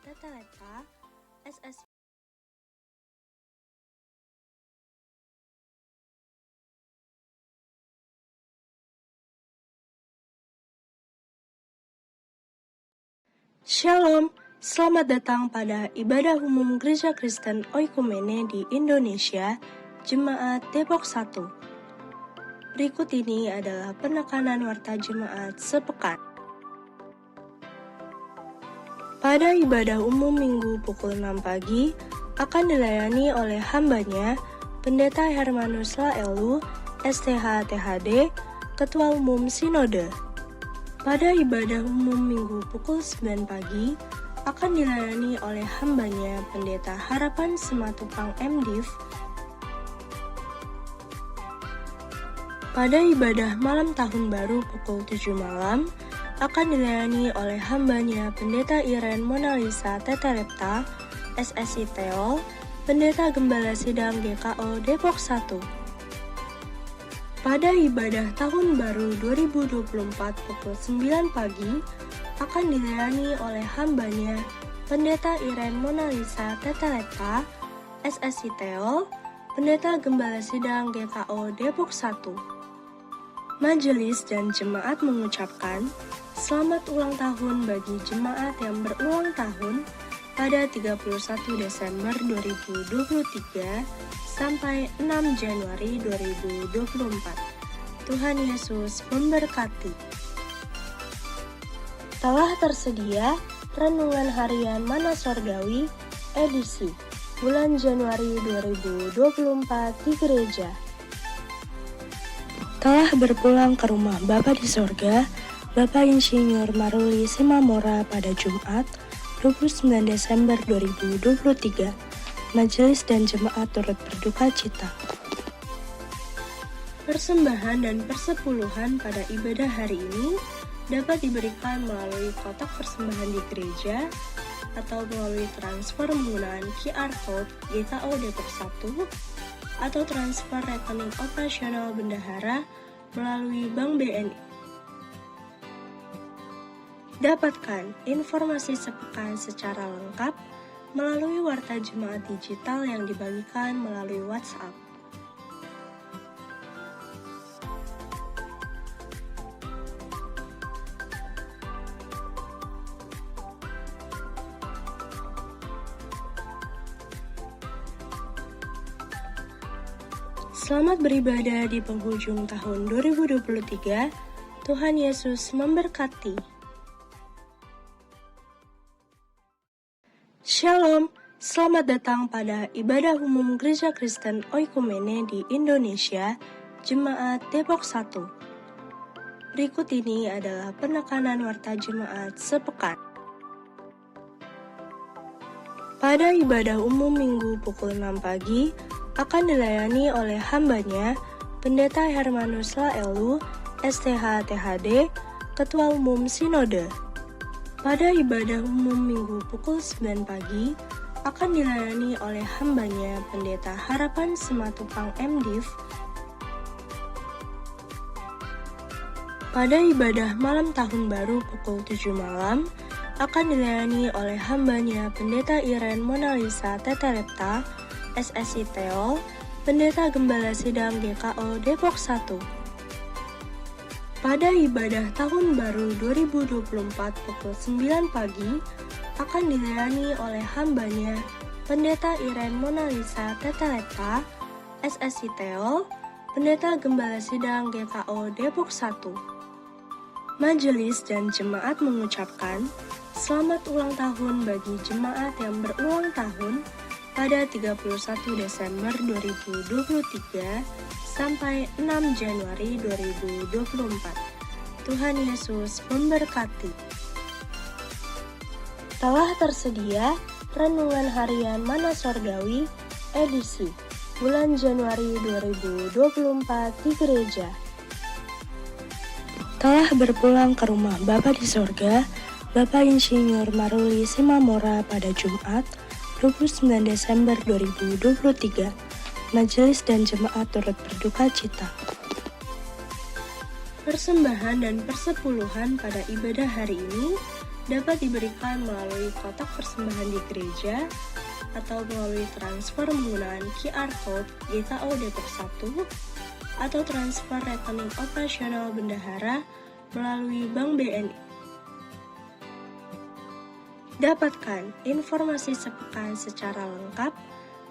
Teteleta, SS. Shalom, selamat datang pada ibadah umum Gereja Kristen Oikumene di Indonesia, Jemaat Depok 1. Berikut ini adalah penekanan warta jemaat sepekan. Pada ibadah umum Minggu pukul 6 pagi, akan dilayani oleh hambanya, Pendeta Hermanus Laelu, STH THD, Ketua Umum Sinode. Pada ibadah umum Minggu pukul 9 pagi, akan dilayani oleh hambanya Pendeta Harapan Simatupang MDiv. Pada ibadah malam tahun baru pukul 7 malam, akan dilayani oleh hambanya Pendeta Iren Monalisa Tetelepta, SSI Teol, Pendeta Gembala Sidang GKO Depok 1. Pada ibadah tahun baru 2024 pukul 9 pagi, akan dilayani oleh hambanya Pendeta Iren Monalisa Tetelepta, SSI Teol, Pendeta Gembala Sidang GKO Depok 1. Majelis dan jemaat mengucapkan selamat ulang tahun bagi jemaat yang berulang tahun pada 31 Desember 2023 sampai 6 Januari 2024. Tuhan Yesus memberkati. Telah tersedia Renungan Harian Mana Sorgawi edisi bulan Januari 2024 di gereja. Telah berpulang ke rumah Bapa di sorga, Bapak Insinyur Maruli Simamora pada Jumat 29 Desember 2023. Majelis dan jemaat turut berduka cita. Persembahan dan persepuluhan pada ibadah hari ini dapat diberikan melalui kotak persembahan di gereja atau melalui transfer menggunakan QR Code GKO Depok 1 atau transfer rekening operasional bendahara melalui Bank BNI. Dapatkan informasi sepekan secara lengkap melalui warta jemaat digital yang dibagikan melalui WhatsApp. Selamat beribadah di penghujung tahun 2023. Tuhan Yesus memberkati. Shalom, selamat datang pada ibadah umum Gereja Kristen Oikumene di Indonesia, Jemaat Depok 1. Berikut ini adalah penekanan warta jemaat sepekan. Pada ibadah umum Minggu pukul 6 pagi, akan dilayani oleh hambanya, Pendeta Hermanus Laelu, STH THD, Ketua Umum Sinode. Pada ibadah umum Minggu pukul 9 pagi, akan dilayani oleh hambanya Pendeta Harapan Simatupang MDiv. Pada ibadah malam tahun baru pukul 7 malam, akan dilayani oleh hambanya Pendeta Iren Monalisa Tetelepta, SSI Teol, Pendeta Gembala Sidang GKO Depok 1. Pada ibadah tahun baru 2024 pukul 9 pagi, akan dilayani oleh hambanya Pendeta Iren Monalisa Tetelepta, SSI Teol, Pendeta Gembala Sidang GKO Depok 1. Majelis dan jemaat mengucapkan selamat ulang tahun bagi jemaat yang berulang tahun pada 31 Desember 2023 sampai 6 Januari 2024. Tuhan Yesus memberkati. Telah tersedia Renungan Harian Mana Sorgawi edisi bulan Januari 2024 di gereja. Telah berpulang ke rumah Bapa di sorga, Bapak Insinyur Maruli Simamora pada Jumat 29 Desember 2023. Majelis dan jemaat turut berduka cita. Persembahan dan persepuluhan pada ibadah hari ini dapat diberikan melalui kotak persembahan di gereja atau melalui transfer menggunakan QR Code GKO Depok 1 atau transfer rekening operasional bendahara melalui Bank BNI. Dapatkan informasi sepekan secara lengkap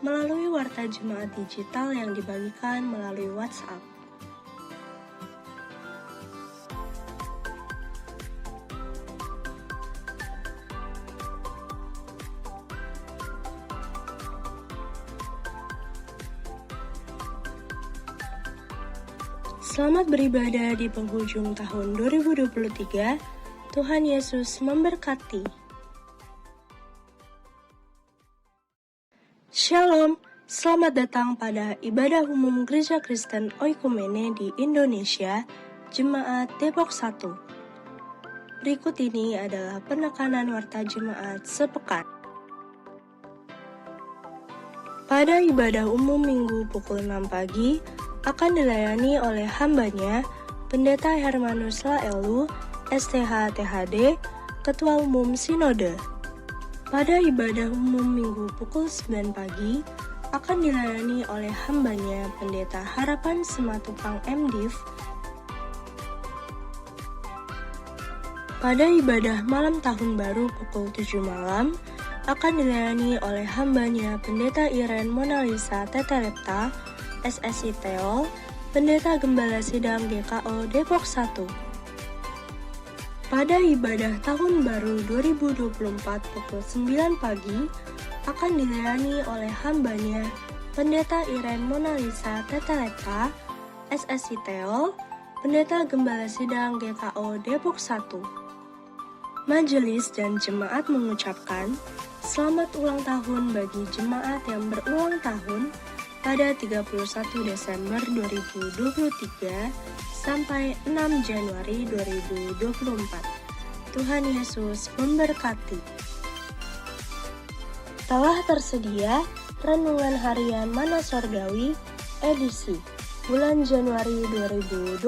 melalui Warta Jemaat Digital yang dibagikan melalui WhatsApp. Selamat beribadah di penghujung tahun 2023. Tuhan Yesus memberkati. Shalom, selamat datang pada ibadah umum Gereja Kristen Oikumene di Indonesia, Jemaat Depok 1. Berikut ini adalah penekanan warta jemaat sepekan. Pada ibadah umum Minggu pukul 6 pagi, akan dilayani oleh hambanya, Pendeta Hermanus Laelu, STH THD, Ketua Umum Sinode. Pada ibadah umum Minggu pukul 9 pagi, akan dilayani oleh hambanya, Pendeta Harapan Sematupang MDiv. Pada ibadah malam tahun baru pukul 7 malam, akan dilayani oleh hambanya, Pendeta Iren Monalisa Tetelepta, SSI Teol, Pendeta Gembala Sidang GKO Depok 1. Pada ibadah tahun baru 2024 pukul 9 pagi, akan dilayani oleh hambanya, Pendeta Iren Monalisa Tetelepta, SSI Teol, Pendeta Gembala Sidang GKO Depok 1. Majelis dan jemaat mengucapkan selamat ulang tahun bagi jemaat yang berulang tahun pada 31 Desember 2023 sampai 6 Januari 2024. Tuhan Yesus memberkati. Telah tersedia Renungan Harian Mana Sorgawi edisi bulan Januari 2024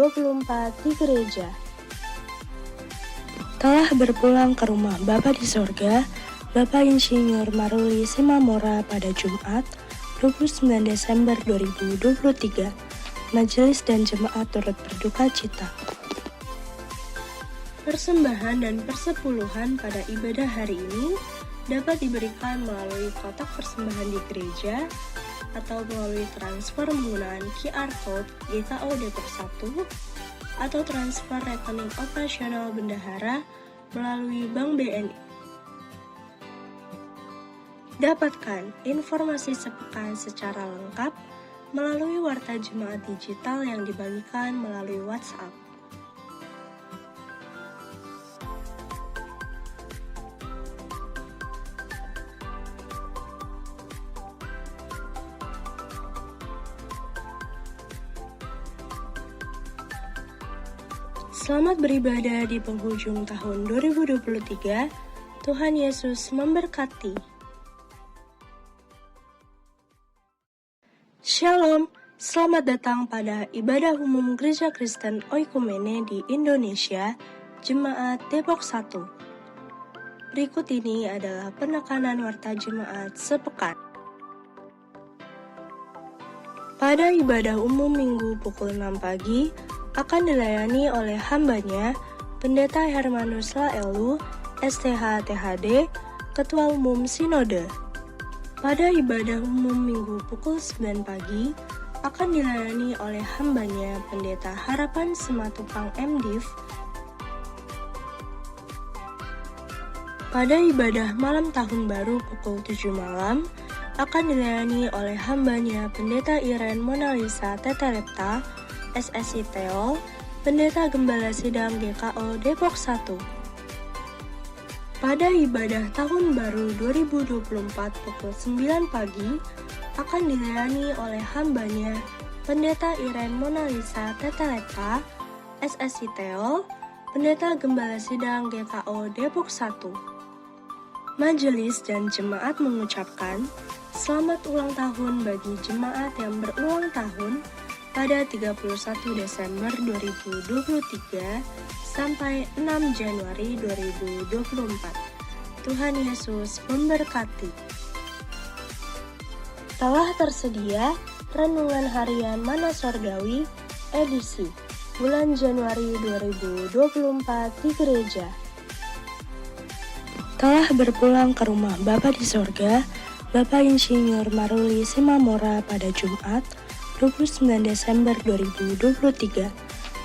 di gereja. Telah berpulang ke rumah Bapa di sorga, Bapak Insinyur Maruli Simamora pada Jumat 29 Desember 2023, Majelis dan jemaat turut berduka cita. Persembahan dan persepuluhan pada ibadah hari ini dapat diberikan melalui kotak persembahan di gereja atau melalui transfer menggunakan QR Code GKO Depok 1 atau transfer rekening operasional bendahara melalui Bank BNI. Dapatkan informasi sepekan secara lengkap melalui Warta Jemaat Digital yang dibagikan melalui WhatsApp. Selamat beribadah di penghujung tahun 2023. Tuhan Yesus memberkati. Shalom, selamat datang pada ibadah umum Gereja Kristen Oikumene di Indonesia, Jemaat Depok 1. Berikut ini adalah penekanan warta jemaat sepekan. Pada ibadah umum Minggu pukul 6 pagi, akan dilayani oleh hambanya, Pendeta Hermanus Laelu, STH THD, Ketua Umum Sinode. Pada ibadah umum Minggu pukul 9 pagi, akan dilayani oleh hambanya, Pendeta Harapan Sematupang MDiv. Pada ibadah malam tahun baru pukul 7 malam, akan dilayani oleh hambanya, Pendeta Iren Monalisa Tetelepta, SSI Teol, Pendeta Gembala Sidang GKO Depok 1. Pada ibadah tahun baru 2024 pukul 9 pagi, akan dilayani oleh hambanya, Pendeta Iren Monalisa Tetelepta, SSI Teol, Pendeta Gembala Sidang GKO Depok 1. Majelis dan jemaat mengucapkan selamat ulang tahun bagi jemaat yang berulang tahun pada 31 Desember 2023 sampai 6 Januari 2024. Tuhan Yesus memberkati. Telah tersedia Renungan Harian Mana Sorgawi edisi bulan Januari 2024 di gereja. Telah berpulang ke rumah Bapa di sorga, Bapak Insinyur Maruli Simamora pada Jumat 29 Desember 2023.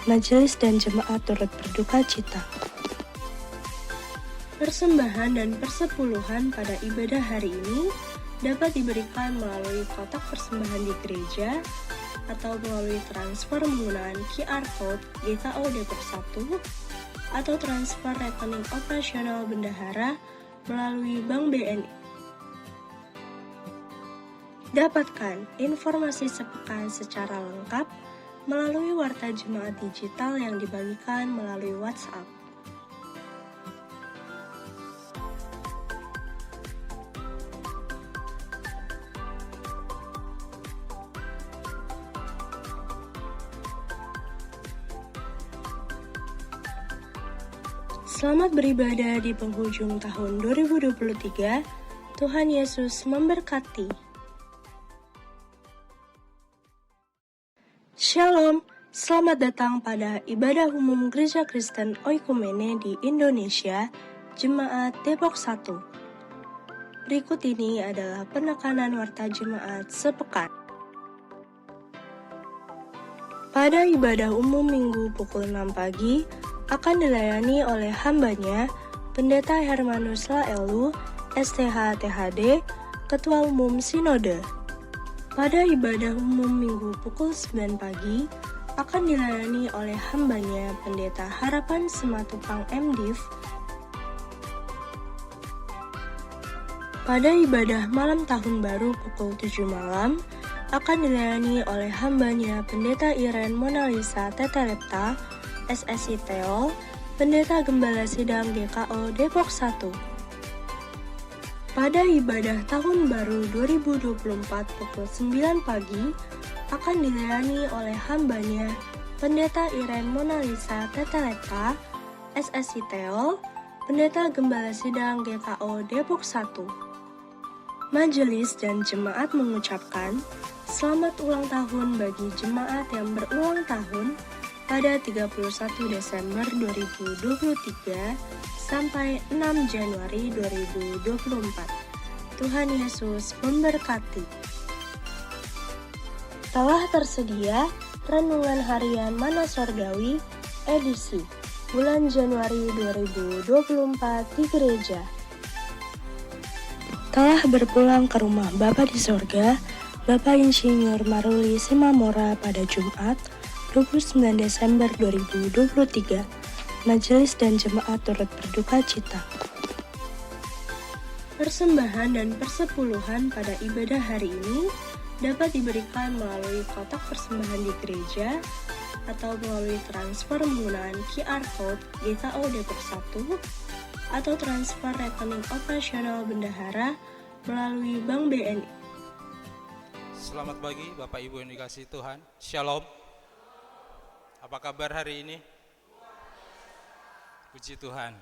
Majelis dan jemaat turut berduka cita. Persembahan dan persepuluhan pada ibadah hari ini dapat diberikan melalui kotak persembahan di gereja atau melalui transfer menggunakan QR Code GKO Depok 1 atau transfer rekening operasional bendahara melalui Bank BNI. Dapatkan informasi sepekan secara lengkap melalui warta jemaat digital yang dibagikan melalui WhatsApp. Selamat beribadah di penghujung tahun 2023. Tuhan Yesus memberkati. Shalom, selamat datang pada ibadah umum Gereja Kristen Oikumene di Indonesia, Jemaat Depok 1. Berikut ini adalah penekanan warta jemaat sepekan. Pada ibadah umum Minggu pukul 6 pagi, akan dilayani oleh hambanya, Pendeta Hermanus Laelu, STH THD, Ketua Umum Sinode. Pada ibadah umum Minggu pukul 9 pagi, akan dilayani oleh hambanya, Pendeta Harapan Sematupang MDiv. Pada ibadah malam tahun baru pukul 7 malam, akan dilayani oleh hambanya, Pendeta Iren Monalisa Tetelepta, SSI Teol, Pendeta Gembala Sidang GKO Depok 1. Pada ibadah tahun baru 2024 pukul 9 pagi, akan dilayani oleh hambanya, Pendeta Iren Monalisa Tetelepta, SSI Teol, Pendeta Gembala Sidang GKO Depok 1. Majelis dan jemaat mengucapkan selamat ulang tahun bagi jemaat yang berulang tahun pada 31 Desember 2023 sampai 6 Januari 2024. Tuhan Yesus memberkati. Telah tersedia Renungan Harian Mana Sorgawi edisi bulan Januari 2024 di gereja. Telah berpulang ke rumah Bapa di sorga, Bapak Insinyur Maruli Simamora pada Jumat 29 Desember 2023. Majelis dan jemaat turut berduka cita. Persembahan dan persepuluhan pada ibadah hari ini dapat diberikan melalui kotak persembahan di gereja atau melalui transfer menggunakan QR Code GKO Depok 1 atau transfer rekening operasional bendahara melalui Bank BNI. Selamat pagi Bapak Ibu yang dikasihi Tuhan. Shalom. Apa kabar hari ini? Puji Tuhan.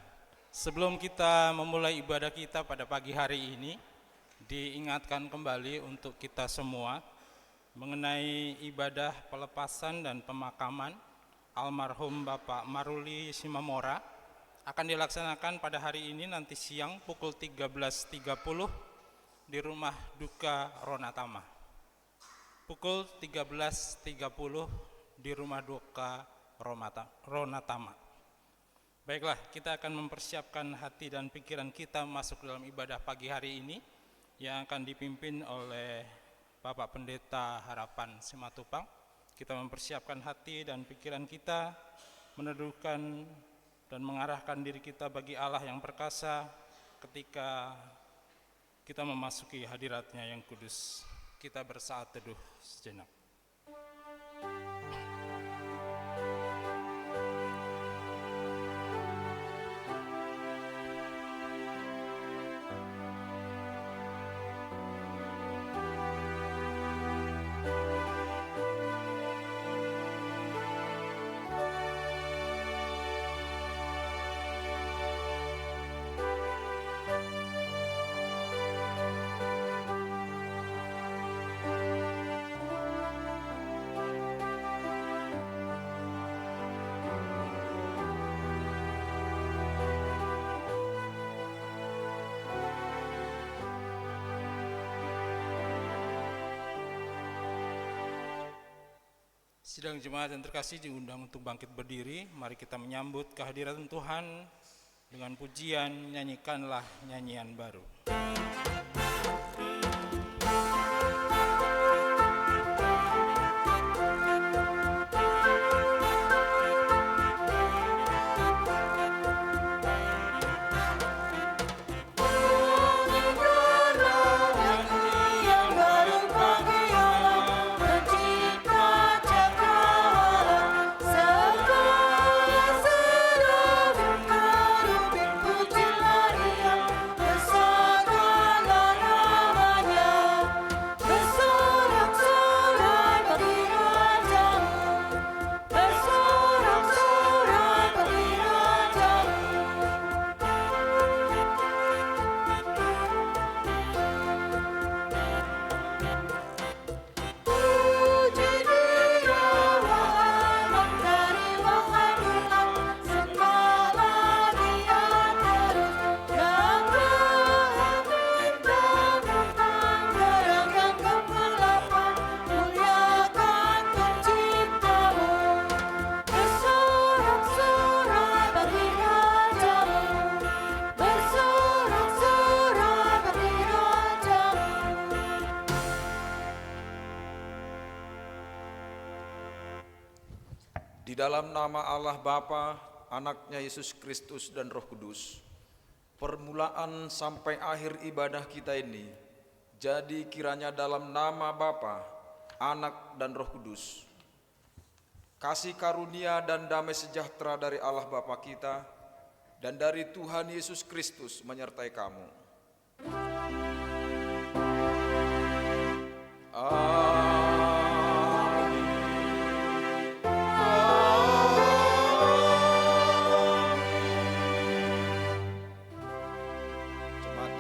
Sebelum kita memulai ibadah kita pada pagi hari ini, diingatkan kembali untuk kita semua mengenai ibadah pelepasan dan pemakaman almarhum Bapak Maruli Simamora akan dilaksanakan pada hari ini nanti siang pukul 13.30 di rumah duka Ronatama. Pukul 13.30 di rumah duka Ronatama. Baiklah, kita akan mempersiapkan hati dan pikiran kita masuk dalam ibadah pagi hari ini yang akan dipimpin oleh Bapak Pendeta Harapan Sematupang. Kita mempersiapkan hati dan pikiran kita, meneduhkan dan mengarahkan diri kita bagi Allah yang perkasa ketika kita memasuki hadirat-Nya yang kudus. Kita bersaat teduh sejenak. Sidang jemaat yang terkasih diundang untuk bangkit berdiri. Mari kita menyambut kehadiran Tuhan dengan pujian, nyanyikanlah nyanyian baru. Di dalam nama Allah Bapa, Anaknya Yesus Kristus dan Roh Kudus, permulaan sampai akhir ibadah kita ini, jadi kiranya dalam nama Bapa, Anak dan Roh Kudus, kasih karunia dan damai sejahtera dari Allah Bapa kita dan dari Tuhan Yesus Kristus menyertai kamu.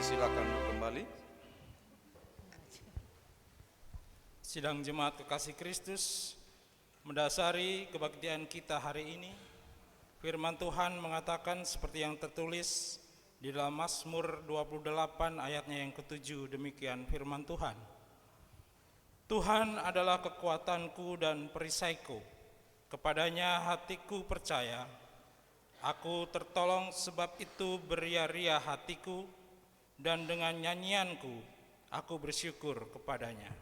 Silakan kembali. Sidang jemaat kekasih Kristus, mendasari kebaktian kita hari ini, firman Tuhan mengatakan seperti yang tertulis di dalam Mazmur 28 ayatnya yang ke-7, demikian firman Tuhan. Tuhan adalah kekuatanku dan perisaiku, kepadanya hatiku percaya, aku tertolong sebab itu beria-ria hatiku, dan dengan nyanyianku aku bersyukur kepadanya.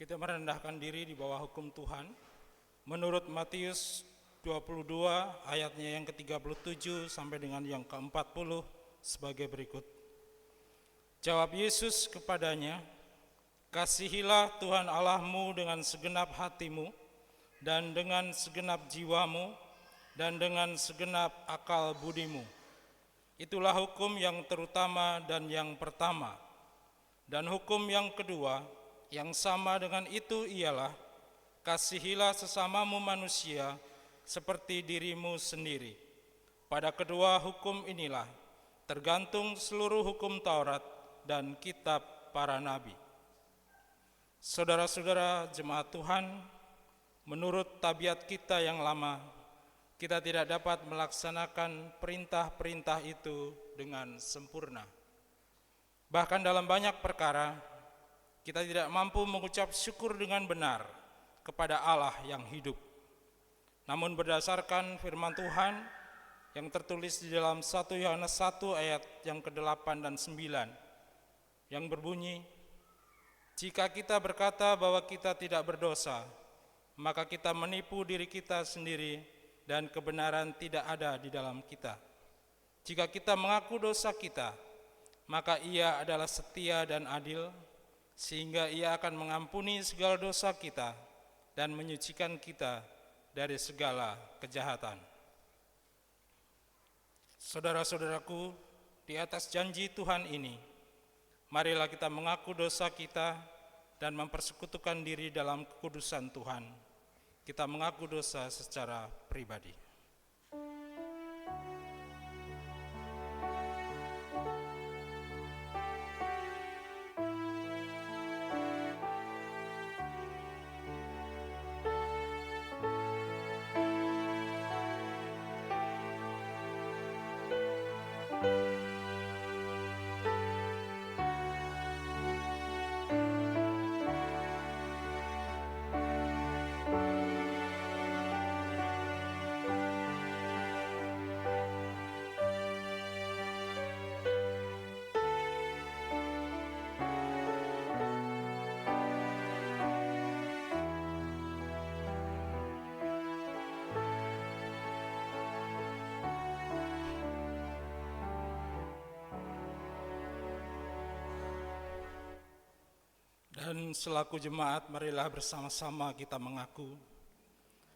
Kita merendahkan diri di bawah hukum Tuhan menurut Matius 22 ayatnya yang ke-37 sampai dengan yang ke-40 sebagai berikut. Jawab Yesus kepadanya, kasihilah Tuhan Allahmu dengan segenap hatimu dan dengan segenap jiwamu dan dengan segenap akal budimu. Itulah hukum yang terutama dan yang pertama. Dan hukum yang kedua yang sama dengan itu ialah, kasihilah sesamamu manusia seperti dirimu sendiri. Pada kedua hukum inilah tergantung seluruh hukum Taurat dan kitab para nabi. Saudara-saudara jemaat Tuhan, menurut tabiat kita yang lama, kita tidak dapat melaksanakan perintah-perintah itu dengan sempurna. Bahkan dalam banyak perkara, kita tidak mampu mengucap syukur dengan benar kepada Allah yang hidup. Namun berdasarkan firman Tuhan yang tertulis di dalam 1 Yohanes 1 ayat yang ke-8 dan 9 yang berbunyi, jika kita berkata bahwa kita tidak berdosa, maka kita menipu diri kita sendiri dan kebenaran tidak ada di dalam kita. Jika kita mengaku dosa kita, maka Ia adalah setia dan adil, sehingga Ia akan mengampuni segala dosa kita dan menyucikan kita dari segala kejahatan. Saudara-saudaraku, di atas janji Tuhan ini, marilah kita mengaku dosa kita dan mempersekutukan diri dalam kekudusan Tuhan. Kita mengaku dosa secara pribadi. Dan selaku jemaat, marilah bersama-sama kita mengaku,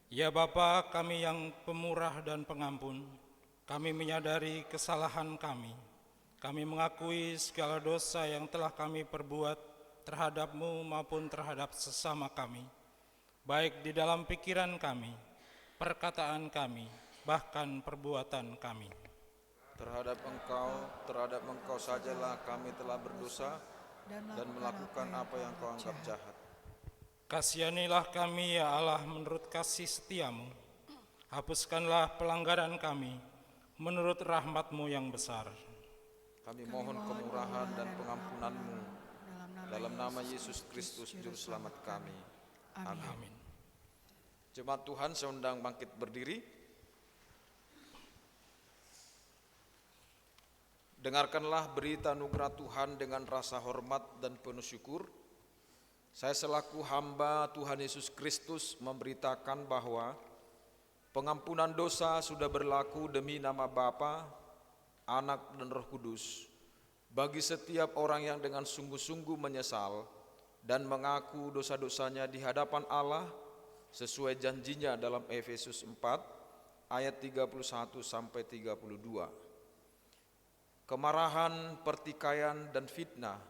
ya Bapa, kami yang pemurah dan pengampun, kami menyadari kesalahan kami. Kami mengakui segala dosa yang telah kami perbuat terhadap-Mu maupun terhadap sesama kami, baik di dalam pikiran kami, perkataan kami, bahkan perbuatan kami. Terhadap Engkau sajalah kami telah berdosa dan melakukan apa yang Kau anggap jahat. Kasihanilah kami ya Allah menurut kasih setiamu. Hapuskanlah pelanggaran kami menurut rahmat-Mu yang besar. Kami mohon kemurahan dan pengampunan-Mu dalam nama Yesus Kristus Juru Selamat kami. Amin. Jemaat Tuhan, saya undang bangkit berdiri. Dengarkanlah berita anugerah Tuhan dengan rasa hormat dan penuh syukur. Saya selaku hamba Tuhan Yesus Kristus memberitakan bahwa pengampunan dosa sudah berlaku demi nama Bapa, Anak dan Roh Kudus bagi setiap orang yang dengan sungguh-sungguh menyesal dan mengaku dosa-dosanya di hadapan Allah sesuai janjinya dalam Efesus 4 ayat 31 sampai 32. Kemarahan, pertikaian, dan fitnah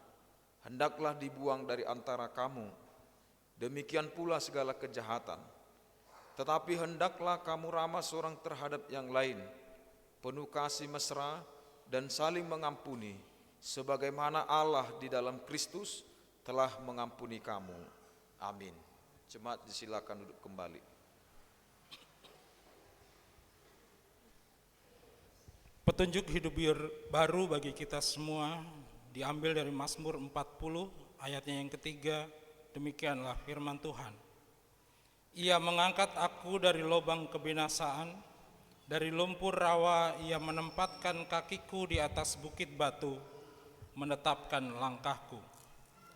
hendaklah dibuang dari antara kamu. Demikian pula segala kejahatan. Tetapi hendaklah kamu ramah seorang terhadap yang lain, penuh kasih mesra dan saling mengampuni, sebagaimana Allah di dalam Kristus telah mengampuni kamu. Amin. Jemaat disilakan duduk kembali. Petunjuk hidup baru bagi kita semua diambil dari Mazmur 40 ayatnya yang ketiga. Demikianlah firman Tuhan. Ia mengangkat aku dari lubang kebinasaan, dari lumpur rawa Ia menempatkan kakiku di atas bukit batu, menetapkan langkahku.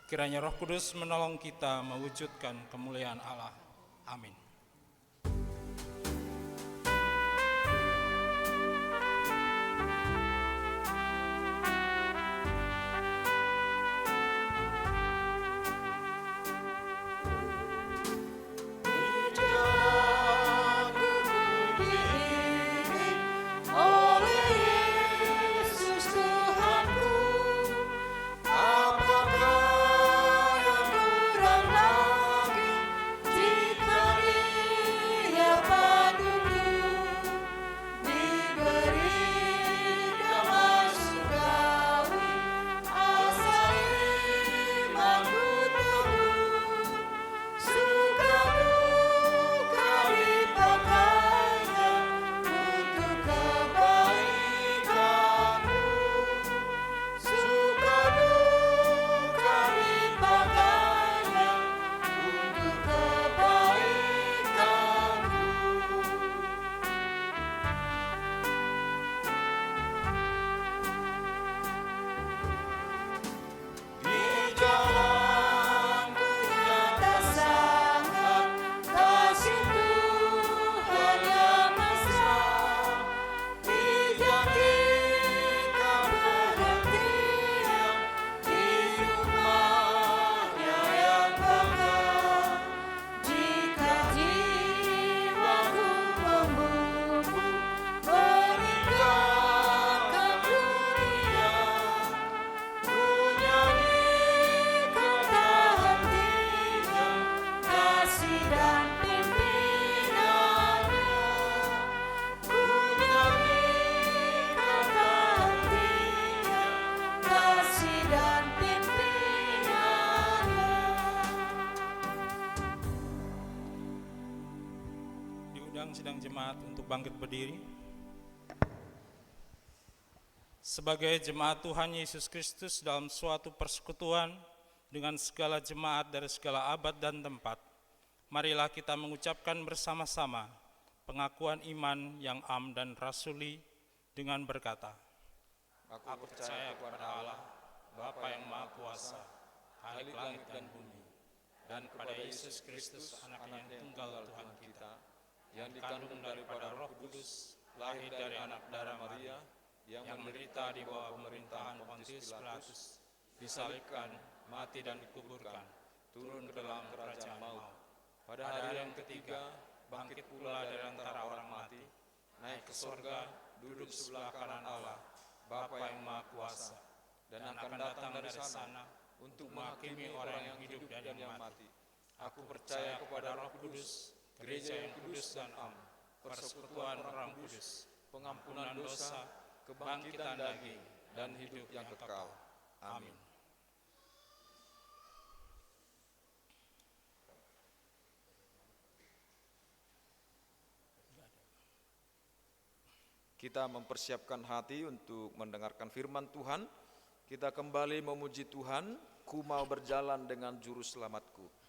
Kiranya Roh Kudus menolong kita mewujudkan kemuliaan Allah. Amin. Apakah yang kurang lagi jika bangkit berdiri. Sebagai jemaat Tuhan Yesus Kristus dalam suatu persekutuan dengan segala jemaat dari segala abad dan tempat, marilah kita mengucapkan bersama-sama pengakuan iman yang am dan rasuli dengan berkata, Aku percaya kepada Allah, Bapa yang Maha Kuasa, Khalik langit dan bumi, dan kepada Yesus Kristus, Anaknya yang tunggal Tuhan kita, yang dikandung daripada Roh Kudus, lahir dari anak darah Maria, yang menderita di bawah pemerintahan Pontius Pilatus, disalibkan, mati dan dikuburkan, turun ke dalam kerajaan maut. Pada hari yang ketiga, bangkit pula dari antara orang mati, naik ke surga, duduk sebelah kanan Allah, Bapa yang Maha Kuasa, dan akan datang dari sana untuk menghakimi orang yang hidup dan yang mati. Aku percaya kepada Roh Kudus, gereja yang kudus dan am, persekutuan orang kudus, pengampunan dosa, kebangkitan daging, dan hidup yang kekal. Amin. Kita mempersiapkan hati untuk mendengarkan firman Tuhan. Kita kembali memuji Tuhan, ku mau berjalan dengan juru selamatku.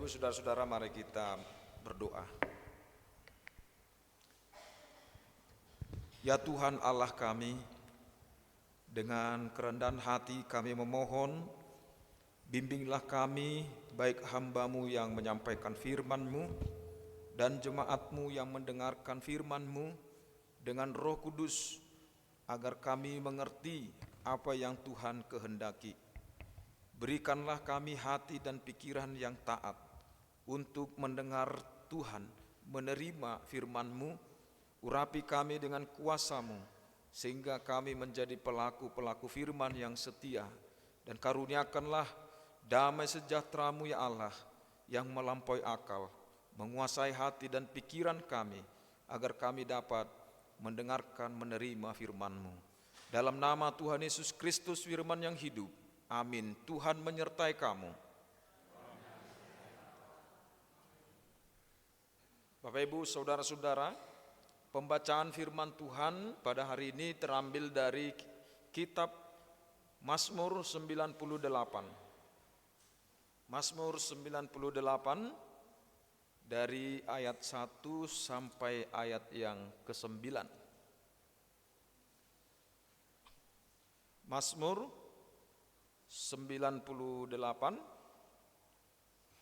Saudara-saudara, mari kita berdoa. Ya Tuhan Allah kami, dengan kerendahan hati kami memohon, bimbinglah kami, baik hamba-Mu yang menyampaikan firman-Mu dan jemaat-Mu yang mendengarkan firman-Mu dengan Roh Kudus, agar kami mengerti apa yang Tuhan kehendaki. Berikanlah kami hati dan pikiran yang taat untuk mendengar Tuhan, menerima firman-Mu, urapi kami dengan kuasa-Mu, sehingga kami menjadi pelaku-pelaku firman yang setia, dan karuniakanlah damai sejahtera-Mu ya Allah, yang melampaui akal, menguasai hati dan pikiran kami, agar kami dapat mendengarkan, menerima firman-Mu. Dalam nama Tuhan Yesus Kristus, firman yang hidup, amin. Tuhan menyertai kamu. Bapak Ibu, saudara-saudara, pembacaan firman Tuhan pada hari ini terambil dari kitab Mazmur 98. Mazmur 98 dari ayat 1 sampai ayat yang ke-9. Mazmur 98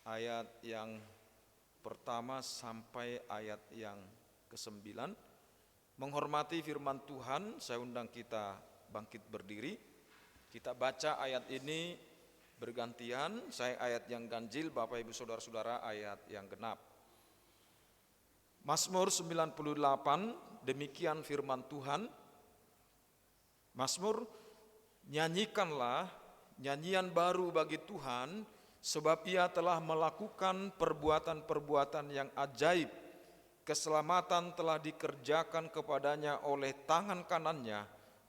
ayat yang pertama sampai ayat yang ke-9. Menghormati firman Tuhan, saya undang kita bangkit berdiri. Kita baca ayat ini bergantian, saya ayat yang ganjil, Bapak Ibu Saudara-saudara ayat yang genap. Mazmur 98, demikian firman Tuhan. Mazmur, nyanyikanlah nyanyian baru bagi Tuhan, sebab Ia telah melakukan perbuatan-perbuatan yang ajaib. Keselamatan telah dikerjakan kepadanya oleh tangan kanannya,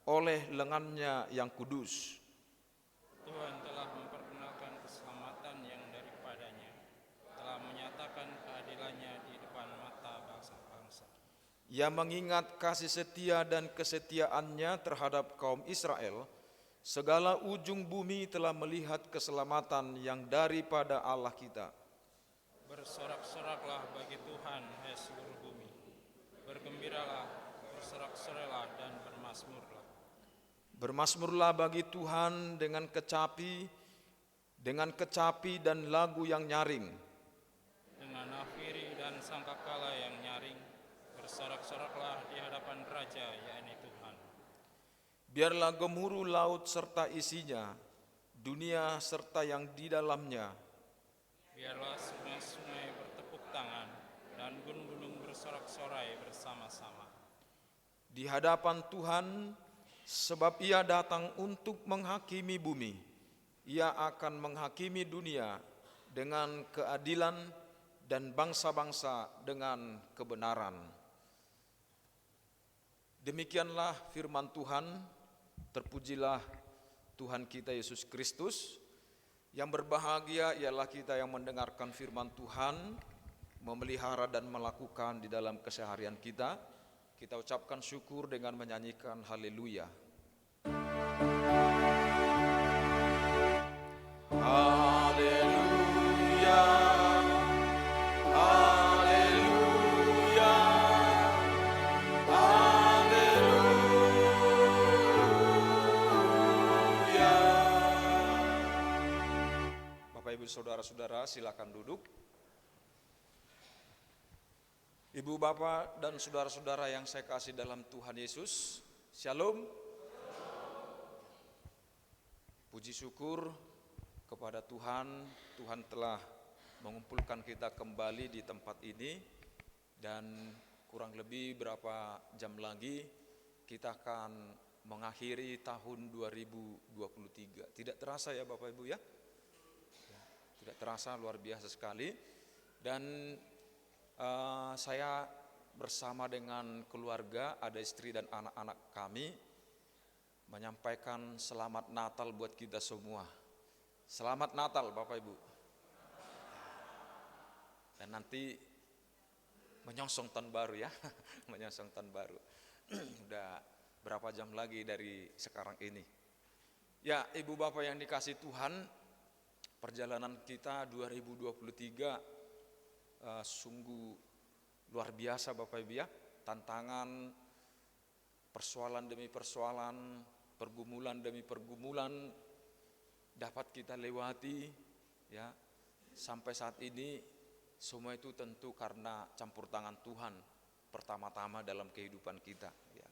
oleh lengannya yang kudus. Tuhan telah memperkenalkan keselamatan yang daripadanya, telah menyatakan keadilannya di depan mata bangsa-bangsa. Ia mengingat kasih setia dan kesetiaannya terhadap kaum Israel. Segala ujung bumi telah melihat keselamatan yang daripada Allah kita. Bersorak-soraklah bagi Tuhan, hai seluruh bumi. Bergembiralah, bersorak-sorai dan bermasmurlah. Bermasmurlah bagi Tuhan dengan kecapi dan lagu yang nyaring. Dengan nafiri dan sangkakala yang nyaring, bersorak-soraklah di hadapan Raja, yakni Tuhan. Biarlah gemuruh laut serta isinya, dunia serta yang di dalamnya. Biarlah sungai-sungai bertepuk tangan dan gunung-gunung bersorak-sorai bersama-sama. Di hadapan Tuhan, sebab Ia datang untuk menghakimi bumi. Ia akan menghakimi dunia dengan keadilan dan bangsa-bangsa dengan kebenaran. Demikianlah firman Tuhan. Terpujilah Tuhan kita Yesus Kristus. Yang berbahagia ialah kita yang mendengarkan firman Tuhan, memelihara dan melakukan di dalam keseharian kita. Kita ucapkan syukur dengan menyanyikan haleluya. Haleluya, haleluya, haleluya. Bapak Ibu Saudara-saudara, silakan duduk. Ibu, Bapak, dan saudara-saudara yang saya kasih dalam Tuhan Yesus, Shalom. Puji syukur kepada Tuhan, Tuhan telah mengumpulkan kita kembali di tempat ini, dan kurang lebih berapa jam lagi kita akan mengakhiri tahun 2023. Tidak terasa ya Bapak Ibu ya? Tidak terasa, luar biasa sekali. Dan saya bersama dengan keluarga, ada istri dan anak-anak kami, menyampaikan selamat Natal buat kita semua. Selamat Natal Bapak Ibu. Dan nanti menyongsong tahun baru ya, menyongsong tahun baru. Udah berapa jam lagi dari sekarang ini. Ya Ibu Bapak yang dikasih Tuhan, perjalanan kita 2023 sungguh luar biasa Bapak Ibu ya. Tantangan, persoalan demi persoalan, pergumulan demi pergumulan dapat kita lewati ya. Sampai saat ini semua itu tentu karena campur tangan Tuhan pertama-tama dalam kehidupan kita ya.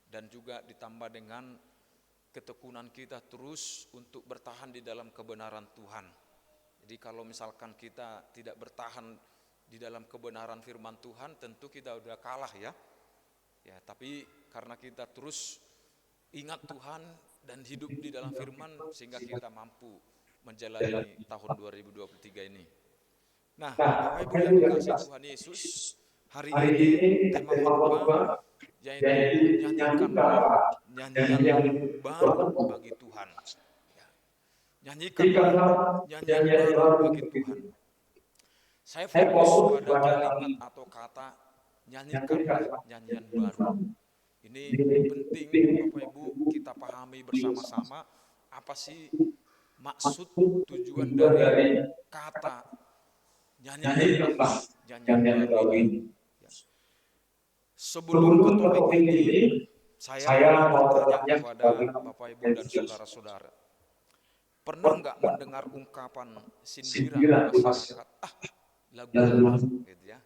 Dan juga ditambah dengan ketekunan kita terus untuk bertahan di dalam kebenaran Tuhan. Jadi kalau misalkan kita tidak bertahan di dalam kebenaran firman Tuhan, tentu kita udah kalah ya. Ya, tapi karena kita terus ingat Tuhan dan hidup di dalam firman, sehingga kita mampu menjalani tahun 2023 ini. Nah, Bapak Ibu yang dikasih Tuhan Yesus, hari ini tema khotbah yaitu nyanyikanlah nyanyian baru bagi Tuhan. Ya. Nyanyikanlah nyanyian baru bagi Tuhan. Saya fokus pada kalimat atau kata nyanyikanlah nyanyian baru. Ini penting Bapak Ibu kita pahami bersama-sama apa sih maksud tujuan dari kata nyanyikanlah nyanyian baru ini. Sebelum ke topik ini, saya mau bertanya kepada Bapak Ibu dan saudara-saudara. Pernah nggak mendengar ungkapan sindiran masyarakat? Lagu lama, gitu ya.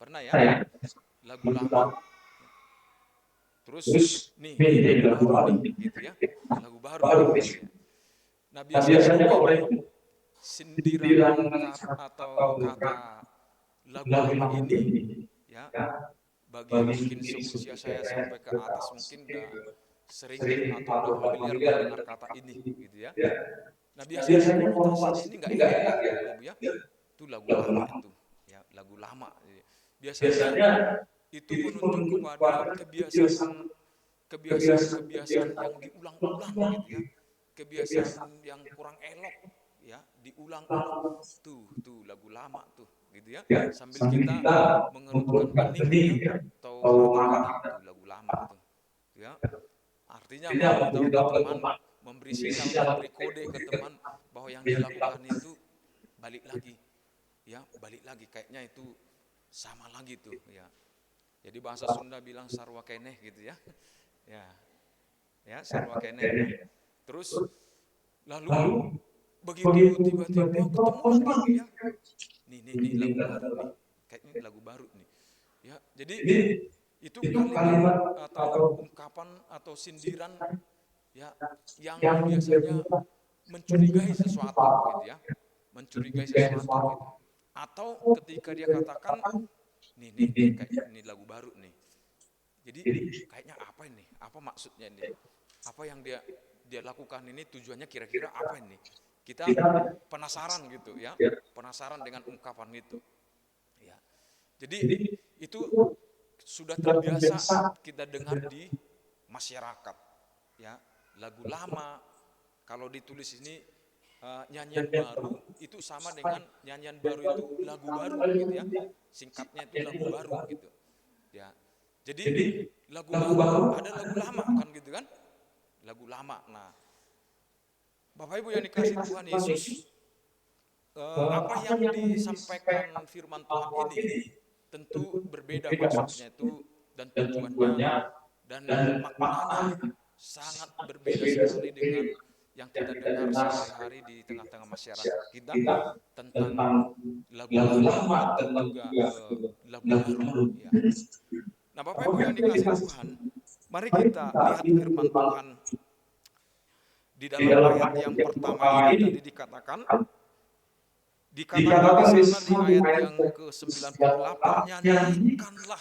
Pernah ya? Lagu lama. Terus nih lagu baru nih, gitu ya. Lagu baru. Gitu ya. Nah, biasanya Bapak Ibu, sindiran atau kata lagu lama ini, ya, bagi mungkin seusia saya sampai ke atas mungkin udah sering atau udah familiar mendengar kata ini, gitu ya. Nah, biasanya konotasinya ini nggak enak ya, Bapak Ibu ya. Itu lagu lama itu, ya, lagu lama. Biasanya itu menunjuk kepada kebiasaan yang diulang-ulang gitu ya, kebiasaan yang kurang elok ya, diulang-ulang tuh lagu lama tuh gitu ya, sambil kita mengerutkan kening ya, atau hati kita tuh lagu lama tuh ya, artinya memberitahu ke teman, memberi sinyal, memberi kode ke teman bahwa yang dia lakukan itu balik lagi ya, balik lagi, kayaknya itu sama lagi tuh ya. Jadi bahasa Sunda bilang sarwa keneh gitu ya. Ya, sarwa keneh. Terus lalu begitu tiba-tiba ketemu lagi ya. Nih lagu baru nih. Kayaknya lagu baru nih. Ya, jadi itu kalimat atau ungkapan atau sindiran ya yang biasanya mencurigai sesuatu gitu ya. Mencurigai sesuatu gitu. Atau ketika dia katakan nih kayaknya ini lagu baru nih. Jadi kayaknya apa ini? Apa maksudnya ini? Apa yang dia lakukan ini, tujuannya kira-kira apa ini? Kita penasaran gitu ya, penasaran dengan ungkapan itu. Ya. Jadi itu sudah terbiasa kita dengar di masyarakat. Ya, lagu lama kalau ditulis ini nyanyian baru itu sama dengan nyanyian baru itu lagu baru gitu ya, singkatnya itu lagu baru gitu ya. Jadi lagu baru ada lagu lama kan gitu kan, lagu lama. Nah, Bapak Ibu yang dikasih Tuhan Yesus, apa yang disampaikan firman Tuhan ini tentu berbeda maksudnya itu dan tujuannya dan maknanya sangat berbeda sekali dengan yang kita dengar sehari-hari di tengah-tengah masyarakat kita tentang lagu lama dan juga lagu baru ya. Nah, Bapak Ibu yang dikasih Tuhan, mari kita lihat firman Tuhan di dalam ayat yang pertama ini tadi dikatakan di sana di ayat yang ke-98, nyanyikanlah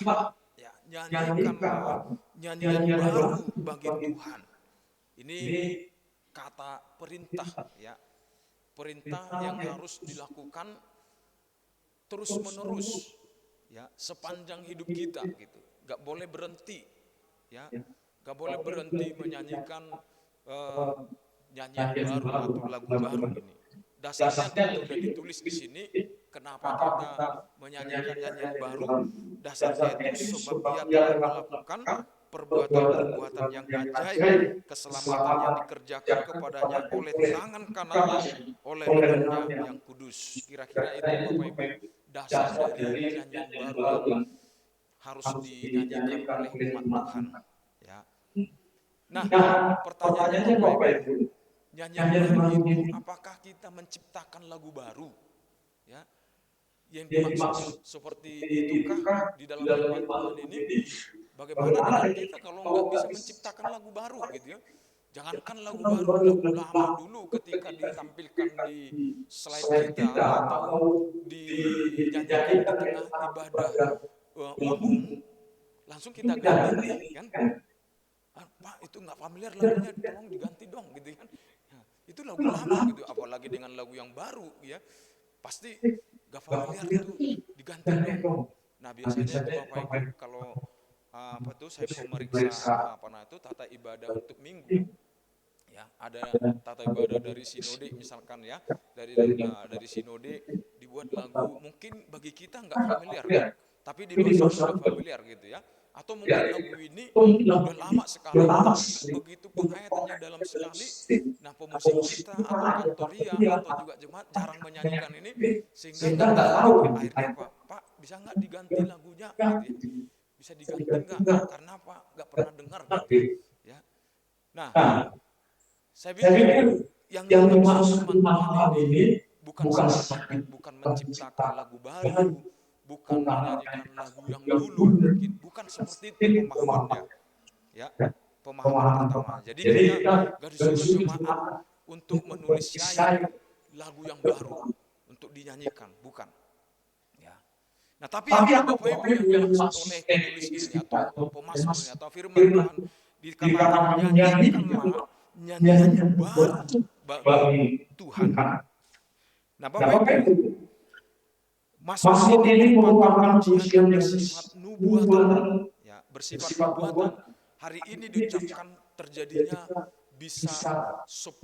ya, nyanyikanlah nyanyian baru bagi Tuhan. Ini kata perintah ya, perintah yang harus dilakukan terus menerus ya, sepanjang hidup kita gitu, gak boleh berhenti ya, gak boleh berhenti menyanyikan nyanyian baru atau lagu baru ini. Dasarnya tentu sudah ditulis di sini, kenapa kita menyanyikan nyanyian baru, dasarnya itu sebab dia telah melakukan perbuatan-perbuatan yang ajaib, keselamatan yang dikerjakan kepadanya oleh tangan kanannya, oleh rohnya yang kudus. Kira-kira itu Bapak Ibu dasar dari nyanyian baru yang harus dinyanyikan oleh umat Tuhan. Ya. Nah, pertanyaannya Bapak Ibu, nyanyian baru itu apakah kita menciptakan lagu baru? Ya. Yang dimaksud seperti itukah di dalam firman Tuhan ini? Bagaimana dengan kita kalau nggak bisa menciptakan lagu baru gitu ya? Jangankan lagu baru, lagu lama dulu ketika ditampilkan di slide kita atau dinyanyikan di tengah ibadah umum, langsung kita ganti nih kan? Pak itu nggak familiar lagunya, tolong diganti dong gitu kan? Nah, itu lagu lama gitu, apalagi dengan lagu yang baru ya, pasti nggak familiar itu, diganti dong. Nah biasanya itu Bapak Ibu kalau saya memeriksa tata ibadah untuk minggu ya, ada tata ibadah dari sinode misalkan ya, dari sinode dibuat lagu mungkin bagi kita nggak familiar kan, tapi di luar sana sudah familiar gitu ya, atau mungkin lagu ini udah lama sekali tapi begitu penghayatannya dalam sekali, nah pemusik kita atau kantoria atau juga jemaat jarang menyanyikan ini sehingga nggak tahu akhirnya Pak bisa nggak diganti lagunya gitu ya? Bisa diganti enggak? Karena apa? Enggak pernah dengar gitu ya. Nah, saya pikir yang dimaksud firman Tuhan ini bukan seperti bukan menciptakan lagu baru, bukan menyanyikan lagu yang dulu mungkin, bukan seperti itu pemahamannya. Ya, pemahaman pertama. Jadi kita enggak disuruh jemaat untuk menulis syair, lagu yang baru untuk dinyanyikan, bukan. Ya. Nah, tapi apa Bapak Ibu yang dimaksud oleh penulis ini atau pemazmur ini atau firman Tuhan, dikatakan nyanyikanlah nyanyian yang baru bagi Tuhan. Nah, Bapak Ibu, Mazmur ini merupakan pujian yang bersifat nubuatan, ya, bersifat nubuatan. Hari ini diucapkan terjadinya bisa 10,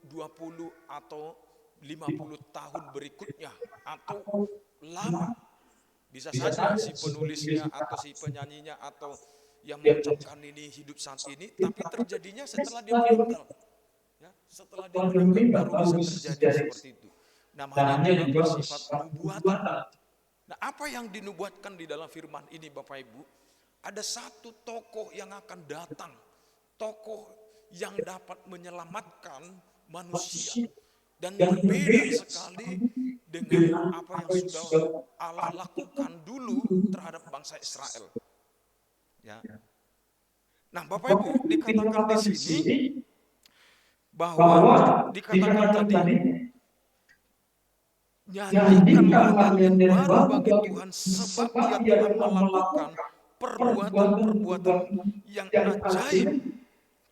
20 atau 50 tahun berikutnya atau lama. Bisa saja si penulisnya atau si penyanyinya atau yang mengucapkan ini hidup saat ini, tapi terjadinya setelah dia meninggal. Ya, setelah dia meninggal baru bisa terjadi seperti itu. Namanya juga bersifat nubuatan. Nah, apa yang dinubuatkan di dalam firman ini Bapak Ibu? Ada satu tokoh yang akan datang. Tokoh yang dapat menyelamatkan manusia. Dan berbeda sekali dengan apa yang sudah Allah lakukan dulu terhadap bangsa Israel. Ya. Nah, Bapak Ibu, dikatakan di sini bahwa dikatakan tadi, nyanyikanlah nyanyian baru bagi Tuhan sebab Dia telah melakukan perbuatan-perbuatan yang ajaib.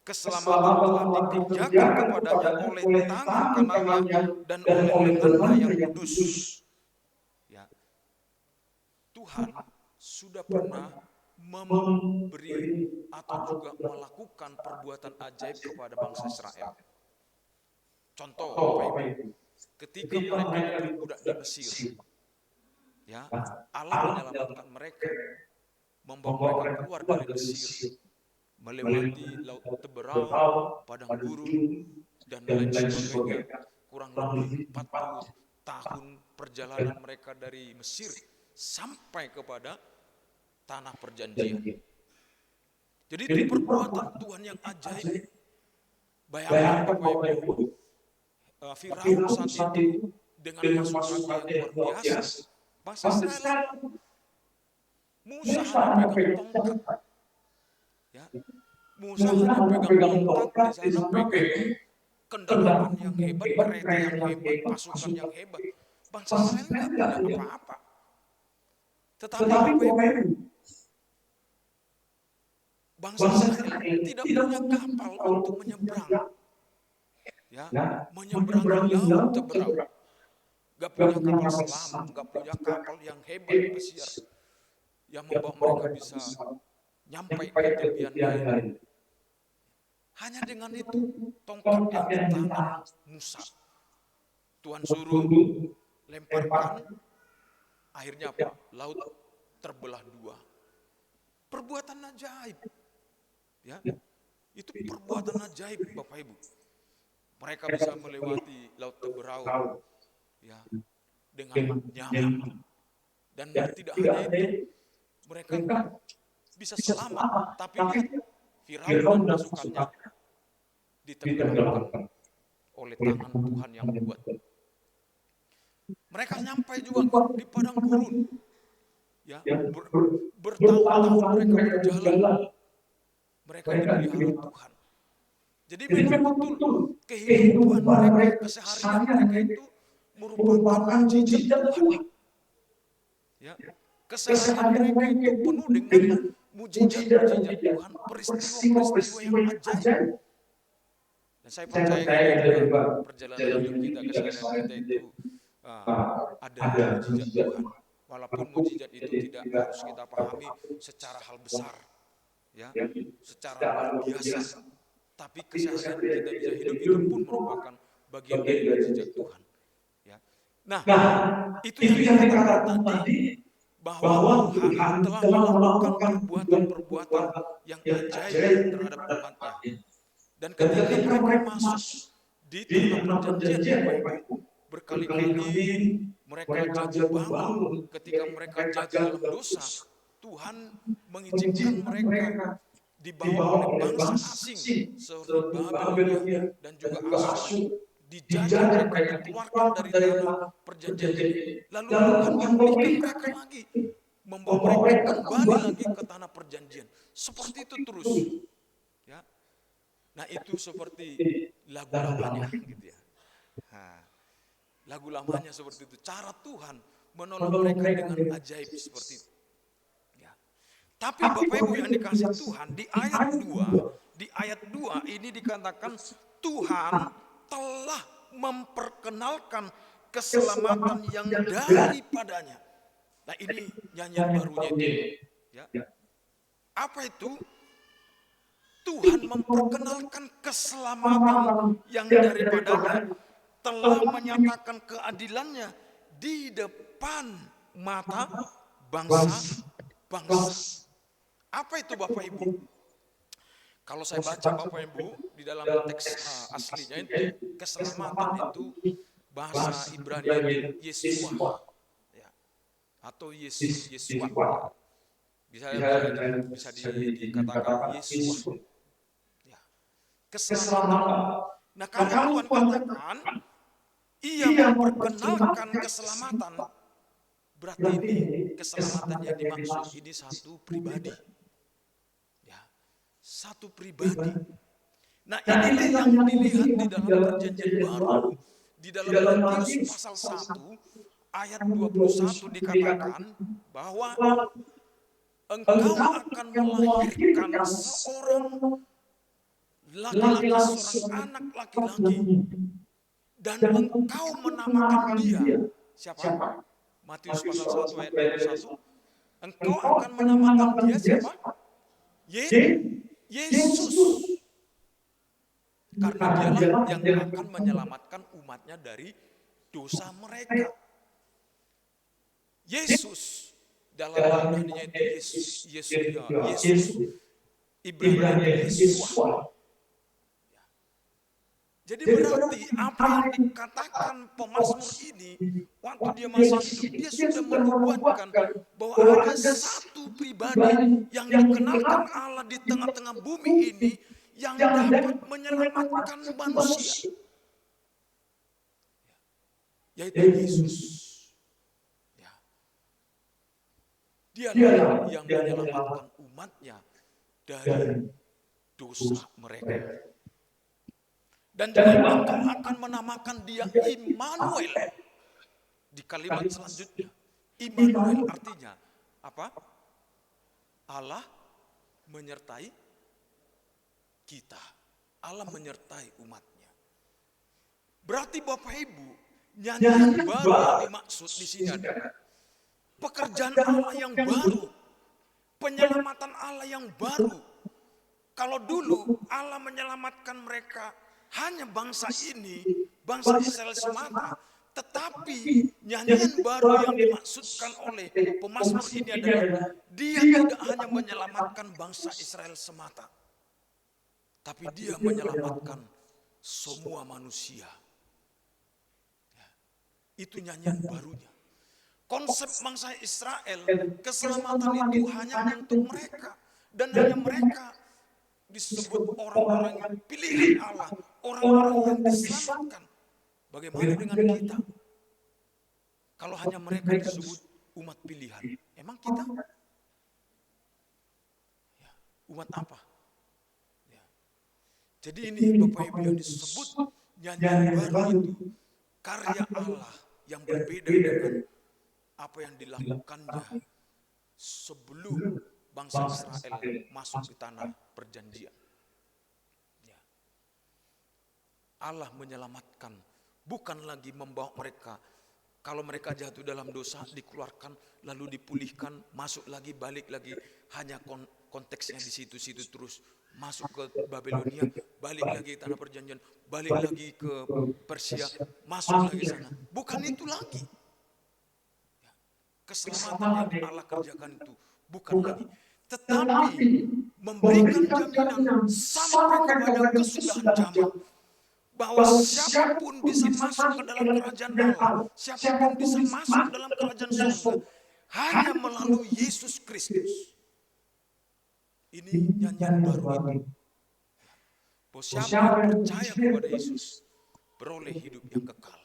Keselamatan telah dikerjakan kepadanya oleh tangan kanannya dan oleh lengannya yang kudus. Ya. Tuhan sudah pernah memberi atau juga melakukan perbuatan ajaib kepada bangsa Israel. Contoh Bapak Ibu, ketika mereka diperbudak di Mesir, ya, Allah menyelamatkan mereka, membawa mereka keluar dari Mesir, melewati Laut Teberau, Padang Gurun, dan lain sebagainya. Kurang lebih 40 tahun perjalanan mereka dari Mesir sampai kepada tanah perjanjian. Jadi itu perbuatan Tuhan yang ajaib. Bayangkan Bapak Ibu, Firaun saat itu dengan pasukan yang luar biasa, bangsa Israel, Musa hanya pegang tongkat. Ya, Musa hanya pegang tongkat, di sana pegang kendaraan yang hebat, kereta yang hebat, pasukan yang hebat. Bangsa Israel tidak punya apa-apa. Tetapi Bapak Ibu, bangsa Israel tidak punya kapal untuk menyeberang. Ya, menyeberang Laut Teberau. Gak punya kapal selam, gak punya kapal yang hebat pesiar yang membawa mereka bisa nyampai ke tepian lain. Hanya dengan itu tongkat yang di tangan Musa, Tuhan suruh lemparkan, akhirnya apa? Laut terbelah dua. Perbuatan ajaib. Ya, itu perbuatan ajaib Bapak Ibu. Mereka bisa melewati Laut Teberau, ya, dengan nyaman. Dan tidak hanya itu, mereka bisa selamat, tapi lihat, Firaun dan pasukannya ditenggelamkan oleh tangan Tuhan yang kuat. Mereka nyampai juga di padang gurun, ya, bertahun-tahun mereka berjalan, mereka dipelihara Tuhan. Jadi memang betul kehidupan mereka, keseharian mereka itu merupakan mujizat Tuhan. Ya, keseharian mereka itu penuh dengan mujizat-mujizat Tuhan, peristiwa-peristiwa yang ajaib. Dan saya percaya juga perjalanan hidup kita, keseharian kita itu ada mujizat Tuhan. Walaupun mujizat itu tidak harus kita pahami secara hal besar, ya, secara luar biasa. Tapi keseharian kita bisa hidup itu pun merupakan bagian dari mujizat Tuhan. Ya. Nah, itu yang dikatakan tadi, bahwa Tuhan telah melakukan perbuatan-perbuatan yang ajaib terhadap umatnya. Dan ketika mereka masuk di tanah perjanjian, berkali-kali mereka jatuh bangun. Ketika mereka jatuh dalam dosa, Tuhan mengizinkan mereka dibawa oleh bangsa asing seperti Babilonia dan juga Asyur, dijajah mereka, dikeluarkan dari tanah perjanjian ini. Lalu Tuhan memulihkan mereka lagi, membawa mereka kembali lagi ke tanah perjanjian. Seperti itu terus. Ya. Nah itu seperti lagu lamanya gitu ya. Nah, lagu lamanya seperti itu. Cara Tuhan menolong mereka dengan ajaib seperti itu. Ya. Tapi Bapak Ibu yang dikasih Tuhan, di ayat 2 ini dikatakan Tuhan telah memperkenalkan keselamatan yang daripadanya. Nah ini nyanyian barunya itu. Ya. Apa itu? Tuhan memperkenalkan keselamatan yang daripadanya, telah menyatakan keadilannya di depan mata bangsa-bangsa. Apa itu Bapak Ibu? Kalau saya baca Bapak Ibu di dalam teks aslinya itu, keselamatan itu bahasa Ibrani itu Yeshua, ya, atau Yeshua, bisa dikatakan Yeshua. Keselamatan. Nah kalau Tuhan katakan ia memperkenalkan keselamatan, berarti ini keselamatan yang dimaksud ini satu pribadi. Ya, satu pribadi. Nah inilah yang dilihat di dalam perjanjian baru. Di dalam Matius pasal 1 ayat 21 dikatakan bahwa engkau akan melahirkan seorang laki-laki, seorang anak laki-laki, dan engkau menamakan dia. Siapa? Matius pasal 1 ayat 21. Engkau akan menamakan dia siapa? Yesus. Karena dialah yang akan menyelamatkan umatnya dari dosa mereka. Yesus dalam Ibrani itu Yesus. Ibrani Yeshua. Jadi berarti apa yang dikatakan pemazmur ini, waktu dia masih hidup, dia sudah menubuatkan bahwa ada satu pribadi yang dikenalkan Allah di tengah-tengah bumi ini yang dapat menyelamatkan manusia, yaitu Yesus. Dialah yang menyelamatkan umatnya dari dosa mereka. Dan juga engkau akan menamakan dia Immanuel. Di kalimat selanjutnya, Immanuel artinya apa? Allah menyertai kita. Allah menyertai umatnya. Berarti Bapak Ibu, nyanyian baru yang dimaksud di sini adalah pekerjaan Allah yang baru, penyelamatan Allah yang baru. Kalau dulu Allah menyelamatkan mereka hanya bangsa ini, bangsa Israel semata, tetapi nyanyian baru yang dimaksudkan oleh pemazmur ini adalah dia tidak hanya menyelamatkan bangsa Israel semata, tapi dia menyelamatkan semua manusia. Itu nyanyian barunya. Konsep bangsa Israel, keselamatan itu hanya untuk mereka, dan hanya mereka disebut orang-orang yang pilihan Allah, orang-orang yang diselamatkan. Bagaimana dengan kita? Kalau hanya mereka disebut umat pilihan, emang kita? Ya, umat apa? Ya. Jadi ini Bapak Ibu yang disebut nyanyian baru itu, karya Allah yang berbeda dengan apa yang dilakukannya sebelum bangsa Israel masuk ke tanah perjanjian. Ya. Allah menyelamatkan, bukan lagi membawa mereka, kalau mereka jatuh dalam dosa dikeluarkan, lalu dipulihkan, masuk lagi, balik lagi, hanya konteksnya di situ-situ terus, masuk ke Babilonia, balik lagi tanah perjanjian, balik lagi ke Persia, masuk lagi sana. Bukan itu lagi. Keselamatan yang Allah kerjakan itu bukan lagi, tetapi memberikan jaminan sampai kepada kesudahan zaman bahwa siapapun bisa masuk ke dalam kerajaan Allah, siapapun bisa masuk dalam kerajaan surga hanya melalui Yesus Kristus. Ini nyanyian baru itu. Bahwa siapa yang percaya kepada Yesus beroleh hidup yang kekal.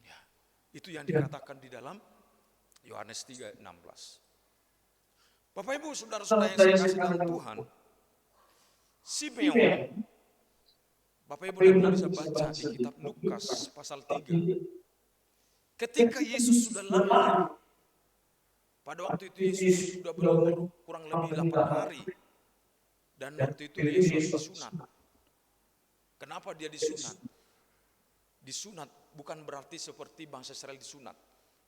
Ya, itu yang dikatakan di dalam Yohanes 3:16. Bapak Ibu saudara-saudara yang saya kasih dalam Tuhan, Simeon, Bapak Ibu nanti bisa baca di kitab Lukas pasal 3. Ketika Yesus sudah lahir, pada waktu itu Yesus sudah berumur kurang lebih 8 hari. Dan waktu itu Yesus disunat. Kenapa dia disunat? Disunat bukan berarti seperti bangsa Israel disunat,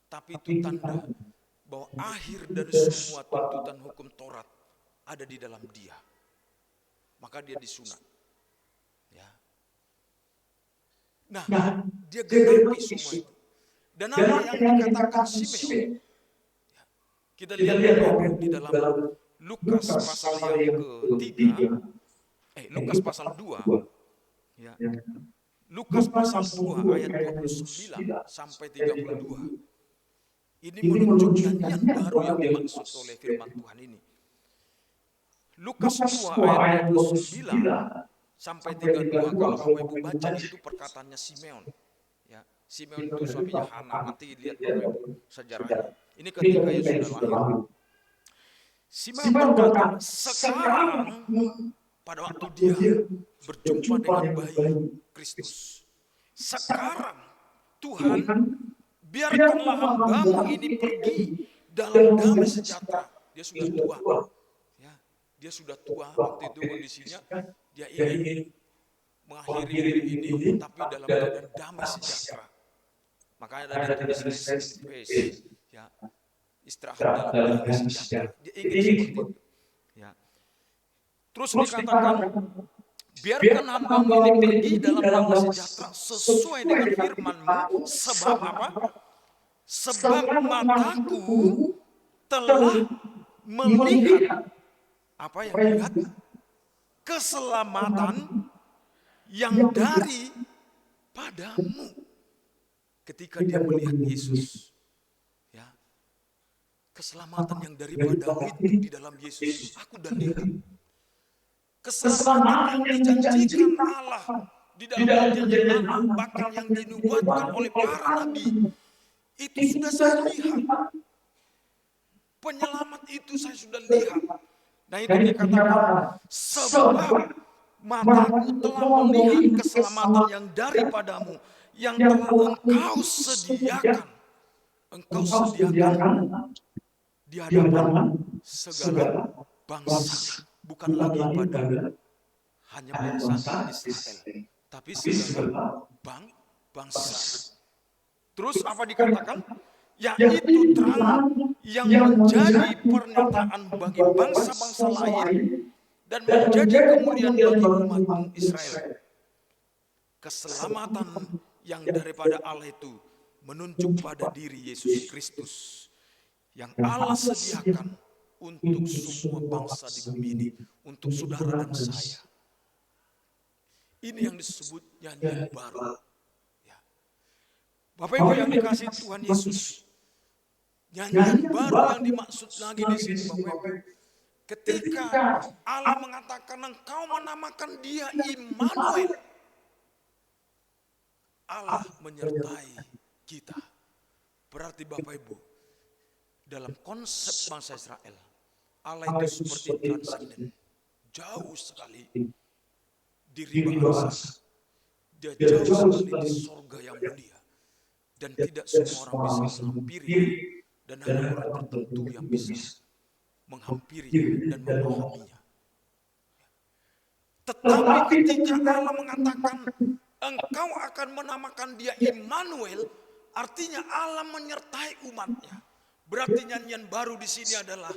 tapi itu tanda bahwa akhir dari semua tuntutan hukum Taurat ada di dalam dia. Maka dia disunat. Ya. Nah, dia genapi semua itu. Dan apa yang dikatakan Simeon, kita lihat di dalam Lukas pasal yang ketiga, Lukas pasal 2, ya. Lukas pasal 2 ayat 29 sampai 32. Ini menunjuk nyanyian baru yang dimaksud oleh firman Tuhan ini. Lukas 2 ayat 29 sampai 32, kalau Bapak Ibu baca itu perkataannya Simeon. Ya, Simeon itu suaminya Hana, nanti lihat Bapak Ibu sejarahnya. Ini ketika Yesus sudah lahir. Simeon berkata, sekarang pada waktu dia berjumpa dengan bayi Kristus, sekarang Tuhan, biarkanlah hambamu ini pergi dalam damai sejahtera. Dia sudah tua, ya, dia sudah tua waktu itu kondisinya. Dia ingin mengakhiri hidup ini, tapi dalam keadaan damai sejahtera. Makanya ada tulis rest in peace, ya, istirahat dalam damai sejahtera. Dia ingin seperti itu. Ya. Terus dikatakan, biarkan hambamu ini pergi dalam damai sejahtera sesuai dengan firman-Mu, sebab apa? Sebab mataku telah melihat, apa yang dilihat? Keselamatan yang dari padamu. Ketika dia melihat Yesus, ya, keselamatan yang daripadamu itu di dalam Yesus, aku udah lihat. Keselamatan yang dijanjikan Allah di dalam perjanjian lama, bakal yang dinubuatkan oleh para nabi, itu sudah saya lihat. Penyelamat itu saya sudah lihat. Nah itu dikatakan, sebab mataku telah melihat keselamatan yang daripadamu, yang telah engkau sediakan. Engkau sediakan di hadapan segala bangsa. Bukan lagi pada hanya bangsa Israel, tapi segala bangsa. Terus apa dikatakan? Yaitu terang yang menjadi pernyataan bagi bangsa-bangsa lain dan menjadi kemuliaan bagi umat Israel. Keselamatan yang daripada Allah itu menunjuk pada diri Yesus Kristus yang Allah sediakan untuk semua bangsa di bumi ini, untuk saudara dan saya. Ini yang disebut nyanyian baru. Ya. Bapak Ibu yang dikasih Tuhan Yesus, nyanyian baru yang dimaksud lagi di sini, Bapak Ibu. Ketika Allah mengatakan engkau menamakan dia Immanuel, Allah menyertai kita. Berarti Bapak Ibu, dalam konsep bangsa Israel, Allah itu seperti transenden, jauh sekali diri bangsa. Dia jauh sekali di sorga yang mulia. Dan tidak semua orang bisa menghampiri, dan hanya orang tertentu yang bisa menghampirinya dan memahaminya. Tetapi ketika Allah mengatakan engkau akan menamakan dia Immanuel, artinya Allah menyertai umatnya. Berarti nyanyian baru di sini adalah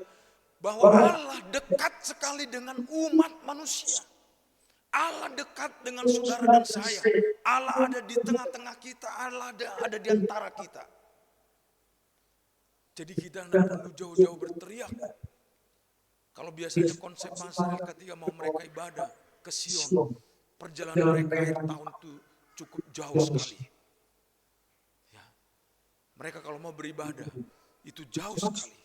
bahwa Allah dekat sekali dengan umat manusia. Allah dekat dengan saudara dan saya. Allah ada di tengah-tengah kita. Allah ada di antara kita. Jadi kita tidak perlu jauh-jauh berteriak. Kalau biasanya konsep masyarakat ketika mau mereka ibadah ke Sion, perjalanan mereka akhir tahun itu cukup jauh sekali. Ya. Mereka kalau mau beribadah itu jauh sekali.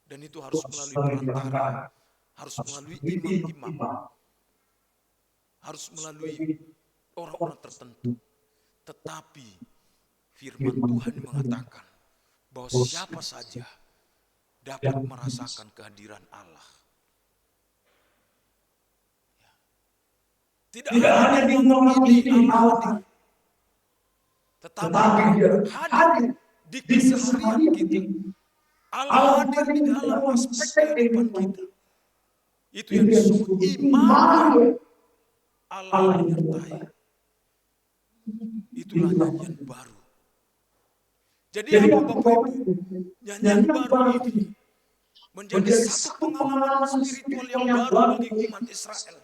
Dan itu harus melalui perantara, harus melalui imam-imam, harus melalui orang-orang tertentu. Tetapi firman Tuhan mengatakan bahwa siapa saja dapat merasakan kehadiran Allah. Tidak hanya di malam ini Allah hadir, tetapi dia hadir di keseharian kita. Allah hadir di dalam aspek kehidupan kita. Itu yang disebut Immanuel. Allah menyertai. Itulah nyanyian baru. Jadi apa Bapak Ibu? Nyanyian baru ini menjadi satu pengalaman spiritual yang baru bagi umat Israel.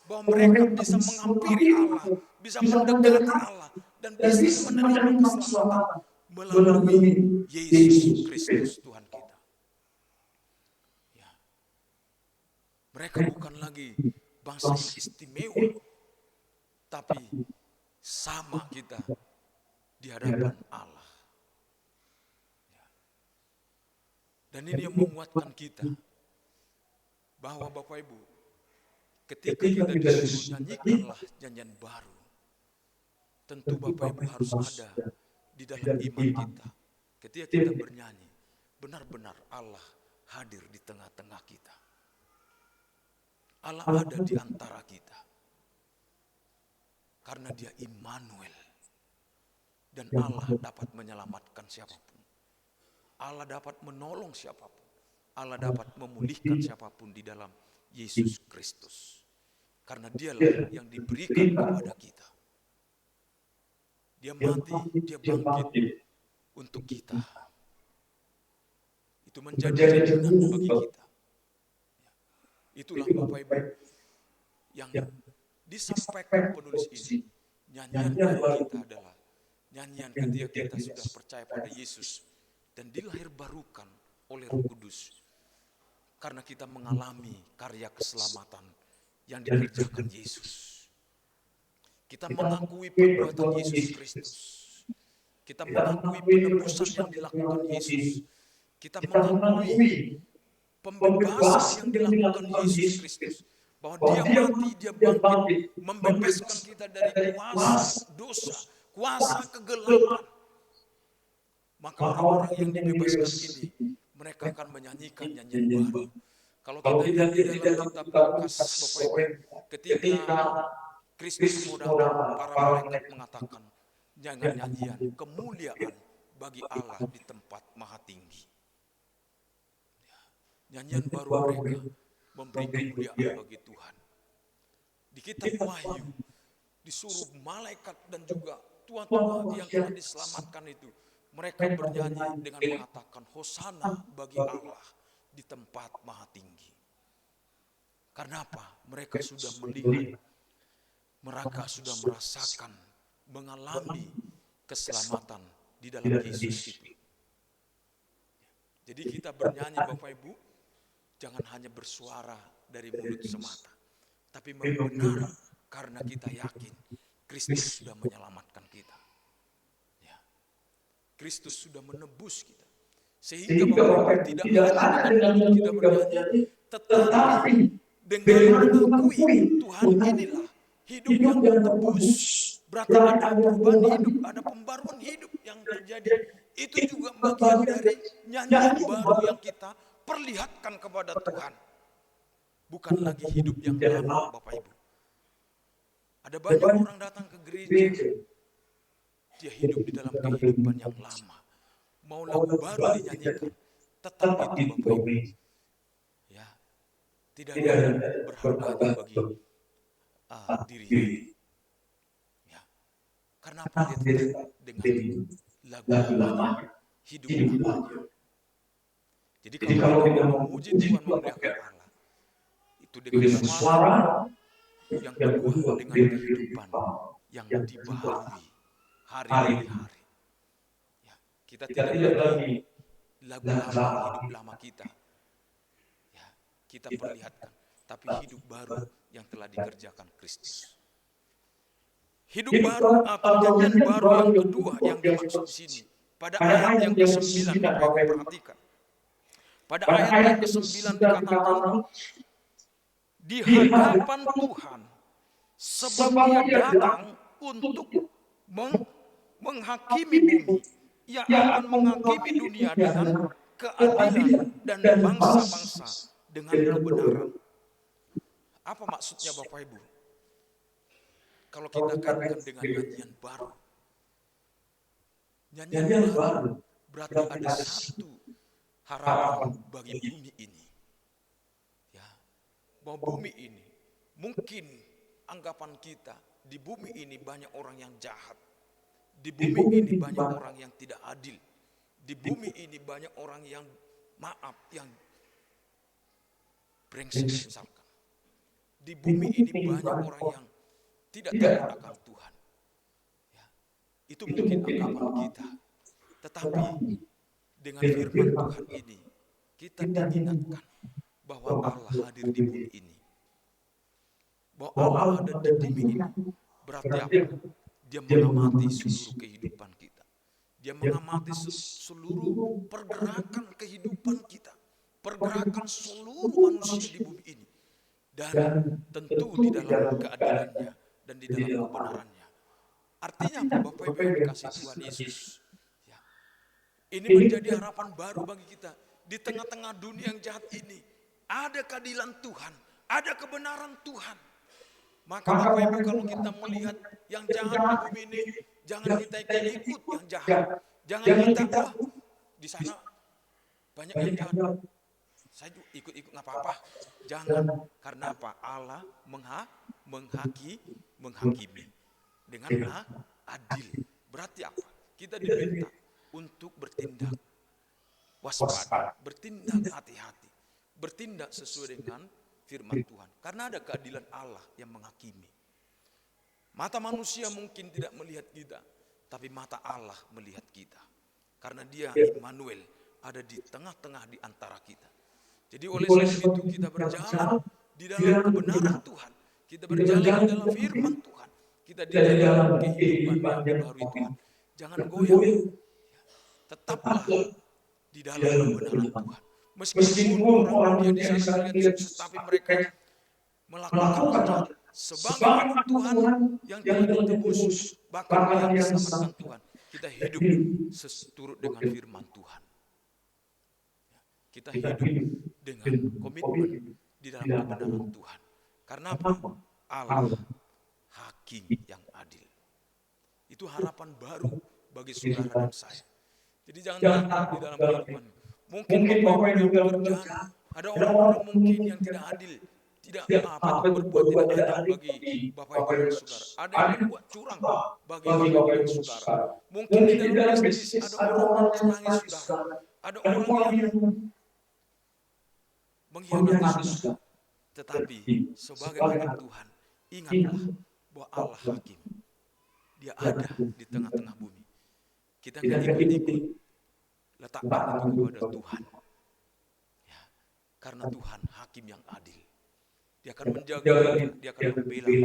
Bahwa mereka bisa menghampiri Allah, bisa mendekati Allah, dan bisa menerima keselamatan melalui Yesus Kristus Tuhan kita. Ya. Mereka bukan lagi bangsa yang istimewa, tapi sama kita di hadapan Allah. Ya. Dan ini yang menguatkan kita bahwa Bapak Ibu, ketika kita disuruh nyanyikanlah nyanyian baru, tentu Bapak Ibu harus ada di dalam iman kita. Ketika kita bernyanyi, benar-benar Allah hadir di tengah-tengah kita. Allah ada di antara kita. Karena dia Immanuel. Dan Allah dapat menyelamatkan siapapun. Allah dapat menolong siapapun. Allah dapat memulihkan siapapun di dalam Yesus Kristus. Karena dialah yang diberikan kepada kita. Dia mati, dia bangkit untuk kita. Itu menjadi jaminan bagi kita. Itulah Bapak Ibu yang disampaikan penulis ini. Nyanyian dari kita adalah nyanyian ketika kita sudah percaya pada Yesus dan dilahirbarukan oleh Roh Kudus. Karena kita mengalami karya keselamatan yang dikerjakan Yesus. Kita mengakui perbuatan Yesus Kristus. Kita mengakui penebusan yang dilakukan Yesus. Kita mengakui pembebasan yang dilakukan Yesus Kristus. Bahwa dia mati, dia bangkit, membebaskan kita dari kuasa dosa, kuasa kegelapan. Maka orang-orang yang dibebaskan ini, mereka akan menyanyikan nyanyian baru. Kalau kita lihat di dalam kitab Lukas, Bapak Ibu, ketika Kristus mau datang, para malaikat mengatakan, jangan nyanyian kemuliaan bagi Allah di tempat maha tinggi. Nyanyian baru mereka memberi kemuliaan bagi Tuhan. Di kitab Wahyu, disuruh malaikat dan juga tuan-tuan yang telah diselamatkan itu, mereka bernyanyi dengan mengatakan, Hosana bagi Allah di tempat maha tinggi. Karena apa? Mereka sudah melihat, mereka sudah merasakan, mengalami keselamatan di dalam Yesus itu. Jadi kita bernyanyi Bapak Ibu, jangan hanya bersuara dari mulut semata, tapi benar karena kita yakin Kristus sudah menyelamatkan kita. Kristus sudah menebus kita. Sehingga Bapak tidak hanya dengan kita bernyanyi, tetapi dengan mengakui Tuhan inilah hidup yang tertebus. Berarti ada perubahan hidup, ada pembaruan hidup yang terjadi. Itu juga bagian dari nyanyian baru yang kita perlihatkan kepada Tuhan. Bukan lagi hidup yang lama, Bapak Ibu. Ada banyak orang datang ke gereja, dia hidup di dalam kehidupan yang lama. Mau lagu baru dinyanyikan, tetap itu Bapak Ibu. Ya, tidak ada berharga bagi diri. Ya, karena apa dia tetap dengan lagu lamanya, hidup lamanya. Jadi kalau kita memuji Tuhan, memuliakan Allah, itu dengan suara, yang kedua dengan kehidupan yang dibaharui hari demi hari. Ya, kita tidak lagi lagu lama, hidup lama kita. Ya, kita perlihatkan, tapi hidup baru yang telah dikerjakan Kristus. Hidup baru atau nyanyian baru yang kedua yang dimaksud di sini. Pada ayat yang ke-9, Bapak Ibu perhatikan. Pada ayat yang ke-9 dikatakan, di hadapan Tuhan, sebab Dia datang untuk menghakimi bumi. Ia akan menghakimi dunia dengan keadilan dan bangsa-bangsa dengan kebenaran. Apa maksudnya Bapak Ibu? kalau kita kaitkan dengan nyanyian baru. Nyanyian baru berarti ada satu harapan bagi bumi ini. Ya, bahwa bumi ini, mungkin anggapan kita, di bumi ini banyak orang yang jahat. Di bumi ini banyak orang yang tidak adil. Di bumi ini banyak orang yang yang brengsek misalkan. Di bumi ini banyak orang yang tidak takut akan Tuhan. Ya, itu mungkin anggapan kita. Tetapi dengan firman Tuhan ini, kita diingatkan bahwa Allah hadir di bumi ini. Bahwa Allah ada di bumi ini. Berarti apa? Dia mengamati seluruh kehidupan kita. Dia mengamati seluruh pergerakan kehidupan kita. Pergerakan seluruh manusia di bumi ini. Dan tentu di dalam keadilannya dan di dalam kebenarannya. Artinya apa? Bapak Ibu yang dikasih Tuhan Yesus. Ya. Ini menjadi harapan baru bagi kita. Di tengah-tengah dunia yang jahat ini, ada keadilan Tuhan, ada kebenaran Tuhan. Maka Bapak Ibu kalau kita melihat yang jahat di bumi ini, jangan kita ikut yang jahat. Jangan kita, di sana banyak yang jahat. Saya juga ikut-ikut nggak apa-apa. Jangan, karena apa? Allah menghakimi dengan adil. Berarti apa? Kita diminta untuk bertindak waspada, bertindak hati-hati, bertindak sesuai dengan firman Tuhan. Karena ada keadilan Allah yang menghakimi. Mata manusia mungkin tidak melihat kita, tapi mata Allah melihat kita. Karena Dia Immanuel ada di tengah-tengah di antara kita. Jadi oleh sebab itu kita berjalan di dalam kebenaran Tuhan. Kita berjalan di dalam firman Tuhan. Kita di dalam kehidupan yang baru Tuhan. Jangan goyah. Tetaplah di dalam kebenaran Tuhan. Meskipun orang dia di sana melihat sukses, tapi mereka melakukan jahat. Sebagai anak Tuhan yang tidak ditebus, bahkan yang diselamatkan Tuhan, kita hidup seturut dengan firman Tuhan. Kita hidup dengan komitmen di dalam kebenaran Tuhan. Karena apa? Allah hakim yang adil. Itu harapan baru bagi saudara dan saya. Jadi jangan takut di dalam kehidupan. Mungkin Bapak Ibu yang bekerja, ada orang-orang mungkin yang tidak adil, tidak berbuat tidak adil bagi Bapak Ibu dan saudara. Ada yang berbuat curang bagi Bapak Ibu dan saudara. Mungkin di dalam bisnis ada orang yang menangis saudara. Ada orang yang mengkhianati saudara. Tetapi sebagai anak Tuhan, ingatlah bahwa Allah hakim. Dia ada di tengah-tengah bumi. Kita nggak ikut-ikut, letakkan itu kepada Tuhan. Ya, karena Tuhan hakim yang adil. Dia akan menjaga, dia akan membela,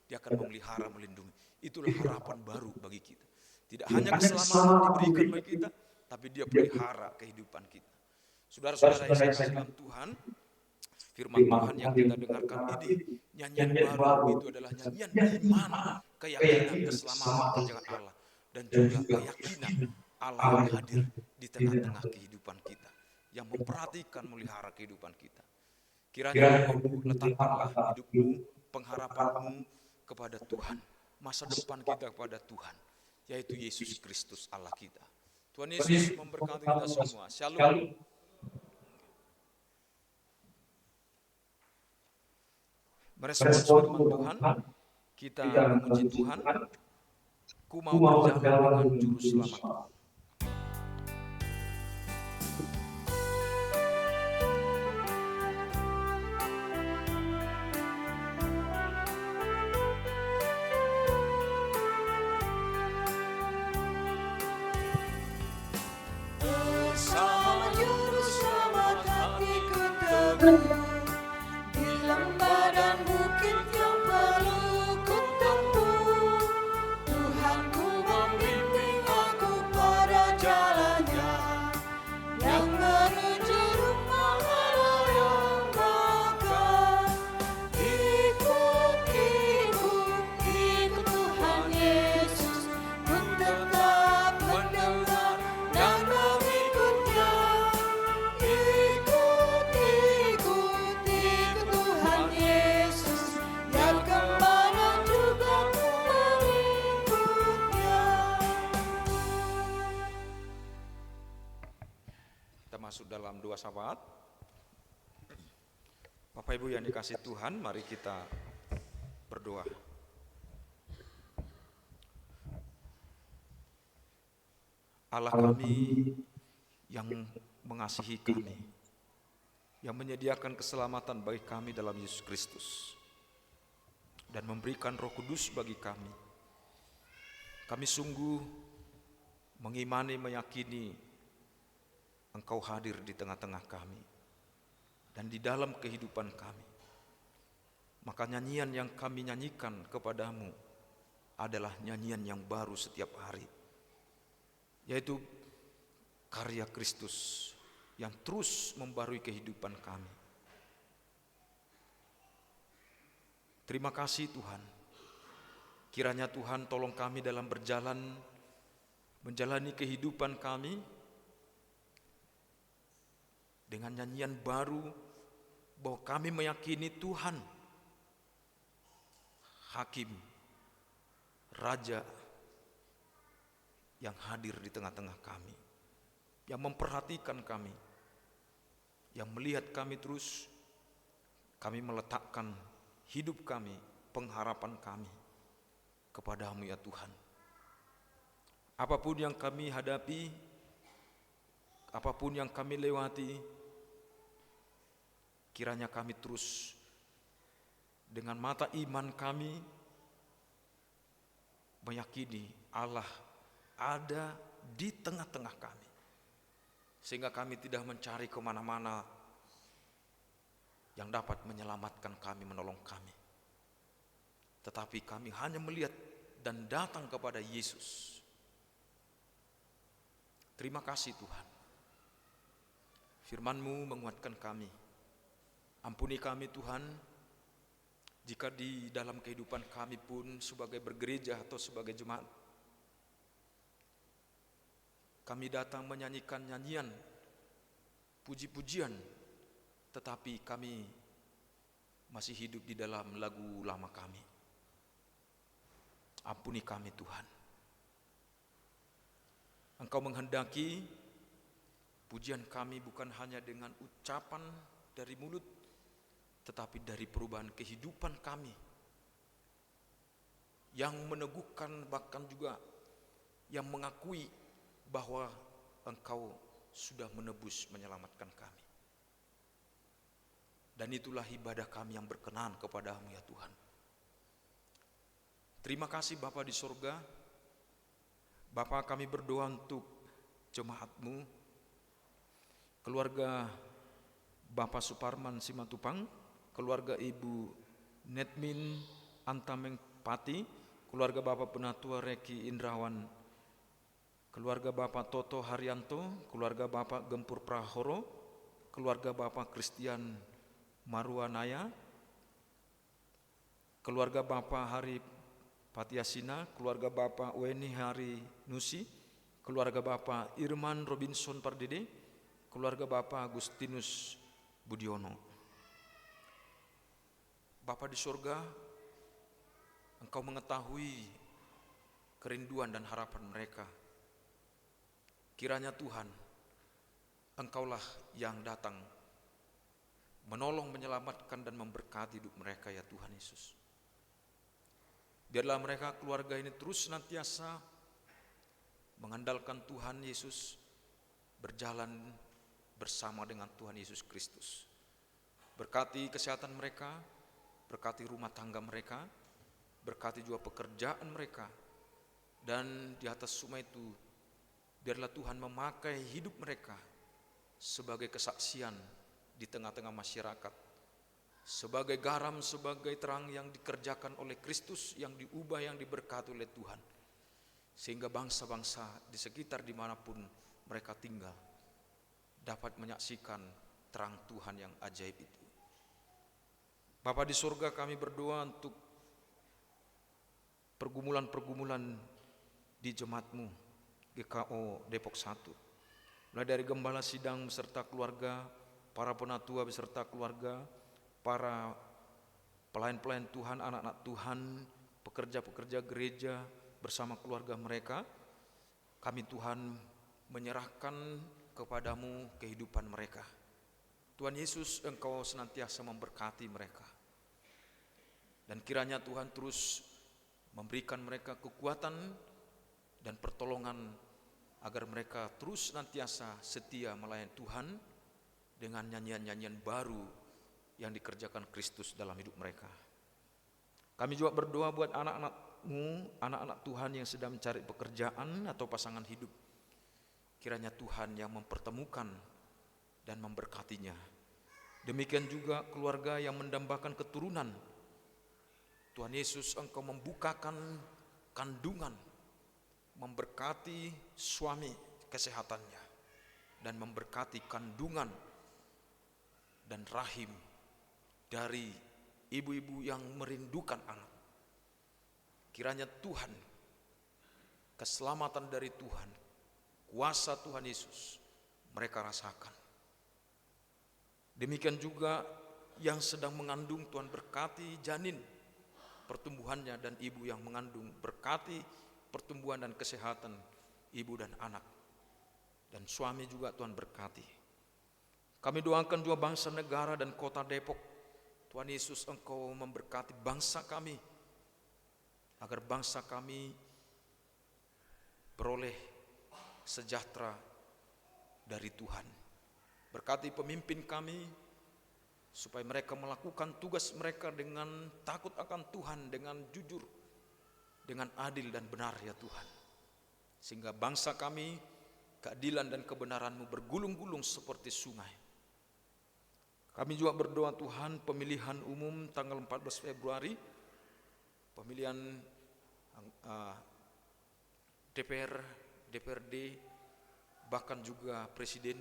dia akan memelihara, melindungi. Itulah harapan baru bagi kita. Tidak hanya keselamatan diberikan bagi kita, tapi dia pelihara kehidupan kita. Saudara-saudara yang saya kasih dalam Tuhan, firman Tuhan yang kita dengarkan ini, nyanyian baru itu adalah nyanyian iman, keyakinan, keselamatan dengan Allah. Dan juga keyakinan Allah yang hadir di tengah-tengah kehidupan kita, yang memperhatikan, melihara kehidupan kita. Kiranya Ibu letakkanlah hidupmu, pengharapanmu kepada Tuhan, masa depan kita kepada Tuhan, yaitu Yesus Kristus Allah kita. Tuhan Yesus memberkati kita semua. Shalom. Merespons firman Tuhan, kita memuji Tuhan. Ku mau berjalan dengan juru selamat. Bersama juru selamat hatiku teguh. Di lembah dan bukit yang perlu ku tempuh, Tuhanku membimbing aku pada jalannya, yang menuju rumah Allah yang bakal. Ikut Tuhan Yesus, ku tetap mendengar dan mengikutnya. Ikut masuk dalam doa syafaat. Bapak Ibu yang dikasihi Tuhan, mari kita berdoa. Allah kami yang mengasihi kami, yang menyediakan keselamatan bagi kami dalam Yesus Kristus, dan memberikan Roh Kudus bagi kami. Kami sungguh mengimani, meyakini Engkau hadir di tengah-tengah kami dan di dalam kehidupan kami. Maka nyanyian yang kami nyanyikan kepadamu adalah nyanyian yang baru setiap hari, yaitu karya Kristus yang terus membarui kehidupan kami. Terima kasih Tuhan. Kiranya Tuhan tolong kami dalam menjalani kehidupan kami dengan nyanyian baru bahwa kami meyakini Tuhan Hakim, Raja yang hadir di tengah-tengah kami, yang memperhatikan kami, yang melihat kami terus. Kami meletakkan hidup kami, pengharapan kami kepadamu ya Tuhan. Apapun yang kami hadapi, apapun yang kami lewati, kiranya kami terus dengan mata iman kami meyakini Allah ada di tengah-tengah kami, sehingga kami tidak mencari kemana-mana yang dapat menyelamatkan kami, menolong kami, tetapi kami hanya melihat dan datang kepada Yesus. Terima kasih Tuhan. Firman-Mu menguatkan kami. Ampuni kami Tuhan, jika di dalam kehidupan kami pun sebagai bergereja atau sebagai jemaat, kami datang menyanyikan nyanyian, puji-pujian, tetapi kami masih hidup di dalam lagu lama kami. Ampuni kami Tuhan. Engkau menghendaki pujian kami bukan hanya dengan ucapan dari mulut, tetapi dari perubahan kehidupan kami yang meneguhkan, bahkan juga yang mengakui bahwa Engkau sudah menebus, menyelamatkan kami. Dan itulah ibadah kami yang berkenan kepadamu ya Tuhan. Terima kasih Bapa di sorga. Bapa, kami berdoa untuk jemaat-Mu, keluarga Bapak Suparman Simatupang, keluarga Ibu Netmin Antamengpati, keluarga Bapak Penatua Reki Indrawan, keluarga Bapak Toto Haryanto, keluarga Bapak Gempur Prahoro, keluarga Bapak Christian Marwanaya, keluarga Bapak Hari Patiasina, keluarga Bapak Weni Hari Nusi, keluarga Bapak Irman Robinson Pardede, keluarga Bapak Agustinus Budiono. Bapa di surga, Engkau mengetahui kerinduan dan harapan mereka. Kiranya Tuhan, Engkaulah yang datang menolong, menyelamatkan dan memberkati hidup mereka ya Tuhan Yesus. Biarlah mereka, keluarga ini terus senantiasa mengandalkan Tuhan Yesus, berjalan bersama dengan Tuhan Yesus Kristus. Berkati kesehatan mereka, berkati rumah tangga mereka, berkati juga pekerjaan mereka, dan di atas semua itu biarlah Tuhan memakai hidup mereka sebagai kesaksian di tengah-tengah masyarakat, sebagai garam, sebagai terang yang dikerjakan oleh Kristus, yang diubah, yang diberkati oleh Tuhan, sehingga bangsa-bangsa di sekitar dimanapun mereka tinggal dapat menyaksikan terang Tuhan yang ajaib itu. Bapa di surga, kami berdoa untuk pergumulan-pergumulan di jemaat-Mu GKO Depok 1, mulai dari gembala sidang beserta keluarga, para penatua beserta keluarga, para pelayan-pelayan Tuhan, anak-anak Tuhan, pekerja-pekerja gereja bersama keluarga mereka. Kami Tuhan menyerahkan kepadamu kehidupan mereka. Tuhan Yesus, Engkau senantiasa memberkati mereka. Dan kiranya Tuhan terus memberikan mereka kekuatan dan pertolongan agar mereka terus senantiasa setia melayani Tuhan dengan nyanyian-nyanyian baru yang dikerjakan Kristus dalam hidup mereka. Kami juga berdoa buat anak-anakmu, anak-anak Tuhan yang sedang mencari pekerjaan atau pasangan hidup. Kiranya Tuhan yang mempertemukan dan memberkatinya. Demikian juga keluarga yang mendambakan keturunan. Tuhan Yesus, Engkau membukakan kandungan, memberkati suami kesehatannya, dan memberkati kandungan dan rahim dari ibu-ibu yang merindukan anak. Kiranya Tuhan, keselamatan dari Tuhan, kuasa Tuhan Yesus mereka rasakan. Demikian juga yang sedang mengandung, Tuhan berkati janin pertumbuhannya, dan ibu yang mengandung berkati pertumbuhan dan kesehatan ibu dan anak, dan suami juga Tuhan berkati. Kami doakan juga bangsa, negara, dan kota Depok. Tuhan Yesus, Engkau memberkati bangsa kami, agar bangsa kami beroleh sejahtera dari Tuhan. Berkati pemimpin kami, supaya mereka melakukan tugas mereka dengan takut akan Tuhan, dengan jujur, dengan adil dan benar ya Tuhan. Sehingga bangsa kami, keadilan dan kebenaran-Mu bergulung-gulung seperti sungai. Kami juga berdoa Tuhan, pemilihan umum tanggal 14 Februari, pemilihan DPR, DPRD, bahkan juga Presiden,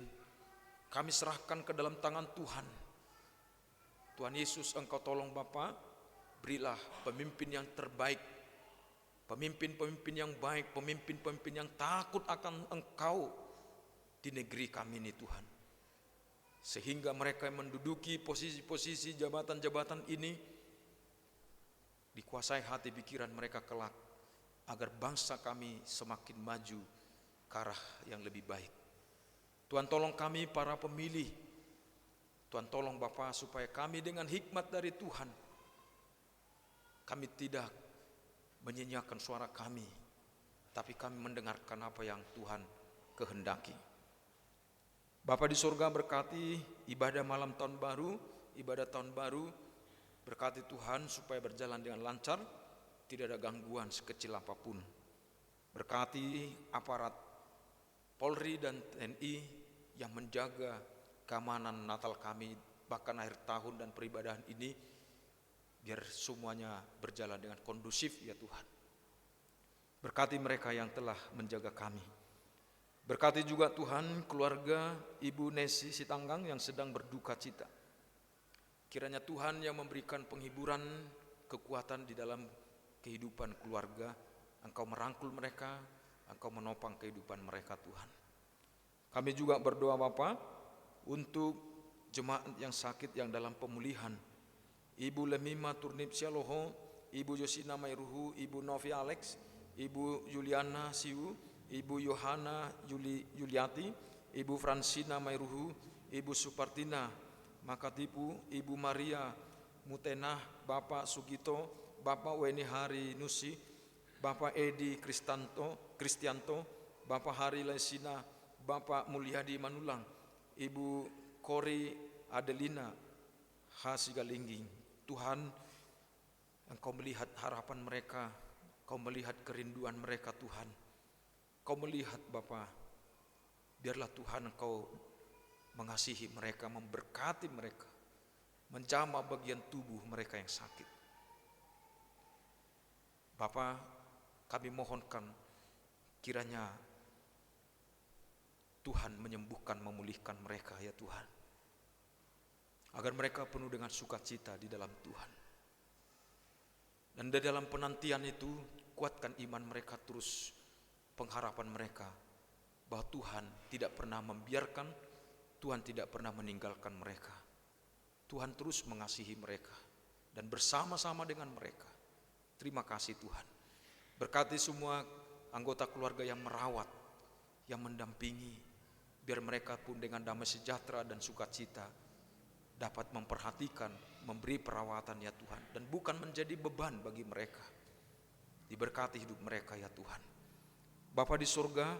kami serahkan ke dalam tangan Tuhan. Tuhan Yesus, Engkau tolong Bapa, berilah pemimpin yang terbaik, pemimpin-pemimpin yang baik, pemimpin-pemimpin yang takut akan Engkau di negeri kami ini Tuhan. Sehingga mereka yang menduduki posisi-posisi jabatan-jabatan ini dikuasai hati pikiran mereka kelak, agar bangsa kami semakin maju ke arah yang lebih baik. Tuhan tolong kami para pemilih, Tuhan tolong Bapa, supaya kami dengan hikmat dari Tuhan, kami tidak menyanyiakan suara kami, tapi kami mendengarkan apa yang Tuhan kehendaki. Bapa di surga, berkati ibadah malam tahun baru, ibadah tahun baru, berkati Tuhan supaya berjalan dengan lancar, tidak ada gangguan sekecil apapun. Berkati aparat Polri dan TNI yang menjaga keamanan Natal kami, bahkan akhir tahun dan peribadahan ini, biar semuanya berjalan dengan kondusif ya Tuhan. Berkati mereka yang telah menjaga kami. Berkati juga Tuhan keluarga Ibu Nesi Sitanggang yang sedang berduka cita. Kiranya Tuhan yang memberikan penghiburan, kekuatan di dalam kehidupan keluarga. Engkau merangkul mereka, Engkau menopang kehidupan mereka Tuhan. Kami juga berdoa Bapa untuk jemaat yang sakit yang dalam pemulihan. Ibu Lemima Turnip Sialoho, Ibu Yosina Mairuhu, Ibu Novi Alex, Ibu Juliana Siu, Ibu Yohana Yuliati, Ibu Fransina Mairuhu, Ibu Supartina Makatipu, Ibu Maria Mutenah, Bapak Sugito, Bapak Weni Hari Nusi, Bapak Edi Kristianto, Bapak Hari Lesina, Bapak Mulyadi Manulang, Ibu Kori Adelina Hasigalingging. Tuhan, Engkau melihat harapan mereka, Engkau melihat kerinduan mereka Tuhan. Engkau melihat Bapa, biarlah Tuhan Engkau mengasihi mereka, memberkati mereka, menjamah bagian tubuh mereka yang sakit. Bapa, kami mohonkan kiranya Tuhan menyembuhkan, memulihkan mereka ya Tuhan, agar mereka penuh dengan sukacita di dalam Tuhan. Dan di dalam penantian itu, kuatkan iman mereka terus, pengharapan mereka bahwa Tuhan tidak pernah membiarkan, Tuhan tidak pernah meninggalkan mereka. Tuhan terus mengasihi mereka dan bersama-sama dengan mereka. Terima kasih Tuhan. Berkati semua anggota keluarga yang merawat, yang mendampingi, biar mereka pun dengan damai sejahtera dan sukacita dapat memperhatikan, memberi perawatan ya Tuhan, dan bukan menjadi beban bagi mereka. Diberkati hidup mereka ya Tuhan. Bapa di surga,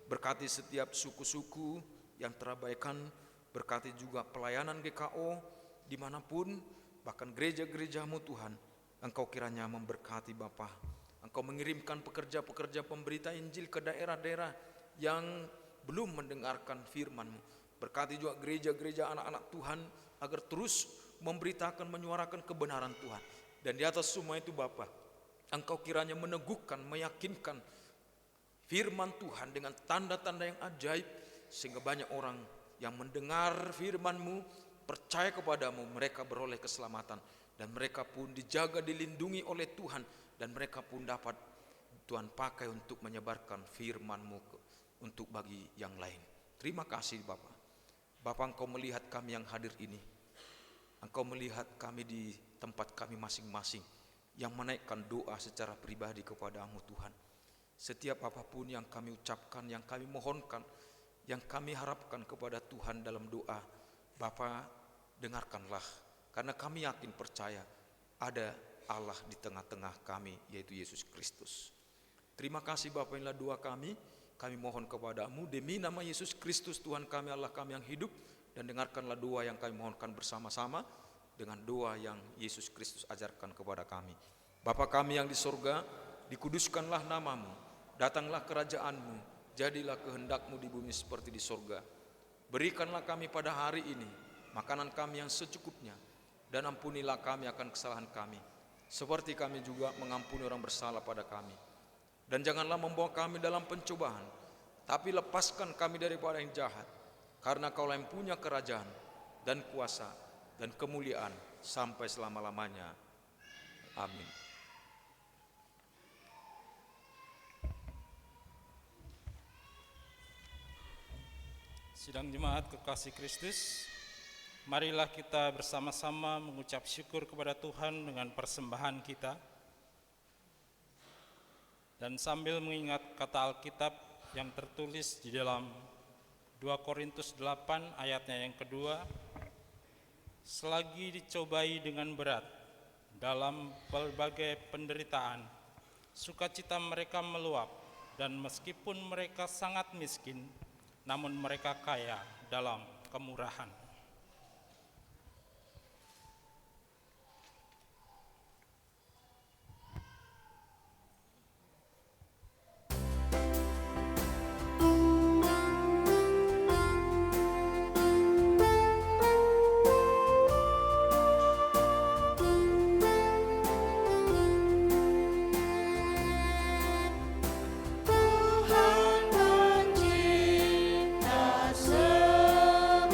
berkati setiap suku-suku yang terabaikan, berkati juga pelayanan GKO dimanapun, bahkan gereja-gerejamu Tuhan. Engkau kiranya memberkati Bapa. Engkau mengirimkan pekerja-pekerja pemberita Injil ke daerah-daerah yang belum mendengarkan firman-Mu. Berkati juga gereja-gereja anak-anak Tuhan agar terus memberitakan, menyuarakan kebenaran Tuhan. Dan di atas semua itu Bapa, Engkau kiranya meneguhkan, meyakinkan firman Tuhan dengan tanda-tanda yang ajaib, sehingga banyak orang yang mendengar firman-Mu, percaya kepadamu, mereka beroleh keselamatan. Dan mereka pun dijaga, dilindungi oleh Tuhan. Dan mereka pun dapat Tuhan pakai untuk menyebarkan firman-Mu untuk bagi yang lain. Terima kasih Bapa. Bapa, Engkau melihat kami yang hadir ini. Engkau melihat kami di tempat kami masing-masing, yang menaikkan doa secara pribadi kepadamu Tuhan. Setiap apapun yang kami ucapkan, yang kami mohonkan, yang kami harapkan kepada Tuhan dalam doa, Bapa dengarkanlah. Karena kami yakin percaya ada Allah di tengah-tengah kami, yaitu Yesus Kristus. Terima kasih Bapa, inilah doa kami mohon kepadamu demi nama Yesus Kristus Tuhan kami, Allah kami yang hidup. Dan dengarkanlah doa yang kami mohonkan bersama-sama dengan doa yang Yesus Kristus ajarkan kepada kami. Bapa kami yang di surga, dikuduskanlah namamu, datanglah kerajaanmu, jadilah kehendakmu di bumi seperti di surga. Berikanlah kami pada hari ini makanan kami yang secukupnya, dan ampunilah kami akan kesalahan kami, seperti kami juga mengampuni orang bersalah pada kami. Dan janganlah membawa kami dalam pencobaan, tapi lepaskan kami daripada yang jahat. Karena Kaulah yang punya kerajaan dan kuasa dan kemuliaan sampai selama-lamanya. Amin. Sidang jemaat kekasih Kristus, marilah kita bersama-sama mengucap syukur kepada Tuhan dengan persembahan kita. Dan sambil mengingat kata Alkitab yang tertulis di dalam 2 Korintus 8 ayatnya yang kedua, selagi dicobai dengan berat dalam berbagai penderitaan, sukacita mereka meluap, dan meskipun mereka sangat miskin, namun mereka kaya dalam kemurahan. Tuhan pencipta semesta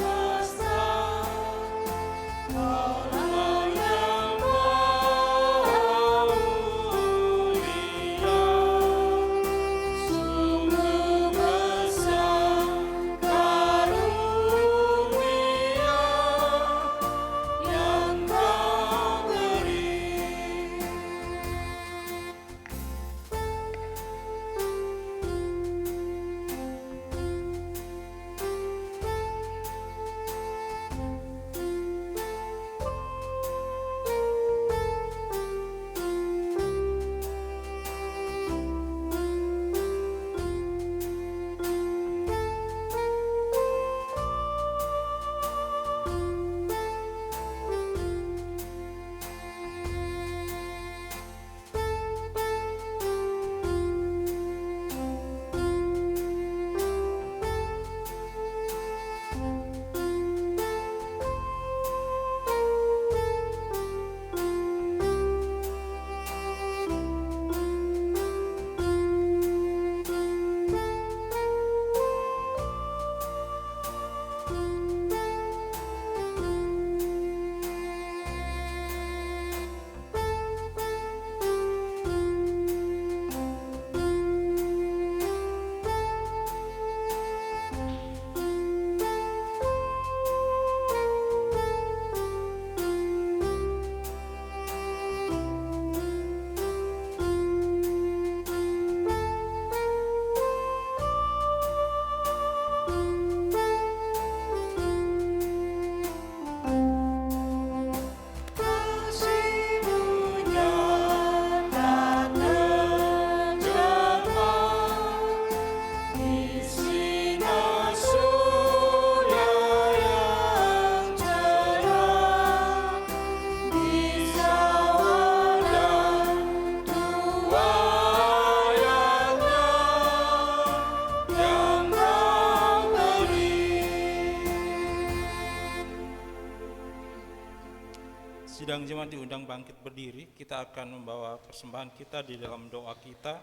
Sidang jemaat diundang bangkit berdiri. Kita akan membawa persembahan kita di dalam doa kita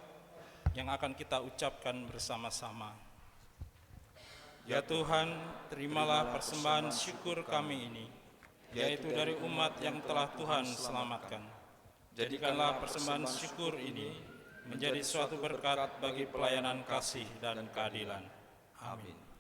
yang akan kita ucapkan bersama-sama. Ya Tuhan, terimalah persembahan syukur kami ini, yaitu dari umat yang telah Tuhan selamatkan. Jadikanlah persembahan syukur ini menjadi suatu berkat bagi pelayanan kasih dan keadilan. Amin.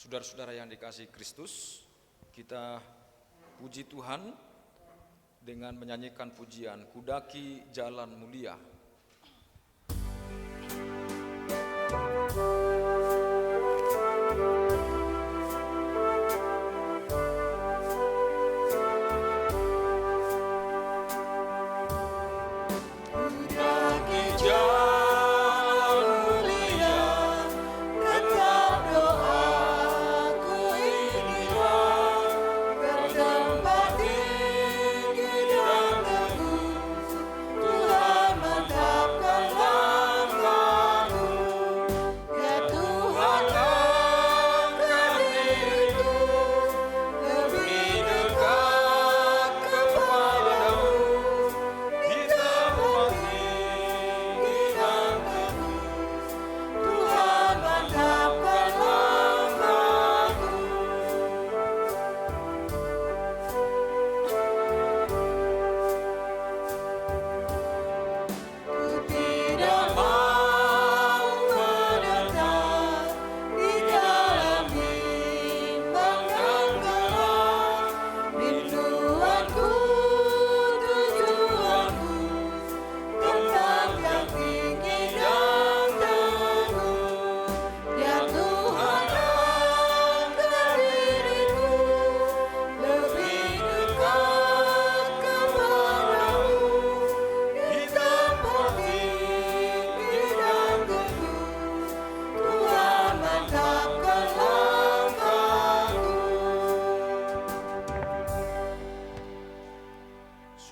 Saudara-saudara yang dikasihi Kristus, kita puji Tuhan dengan menyanyikan pujian Kudaki Jalan Mulia.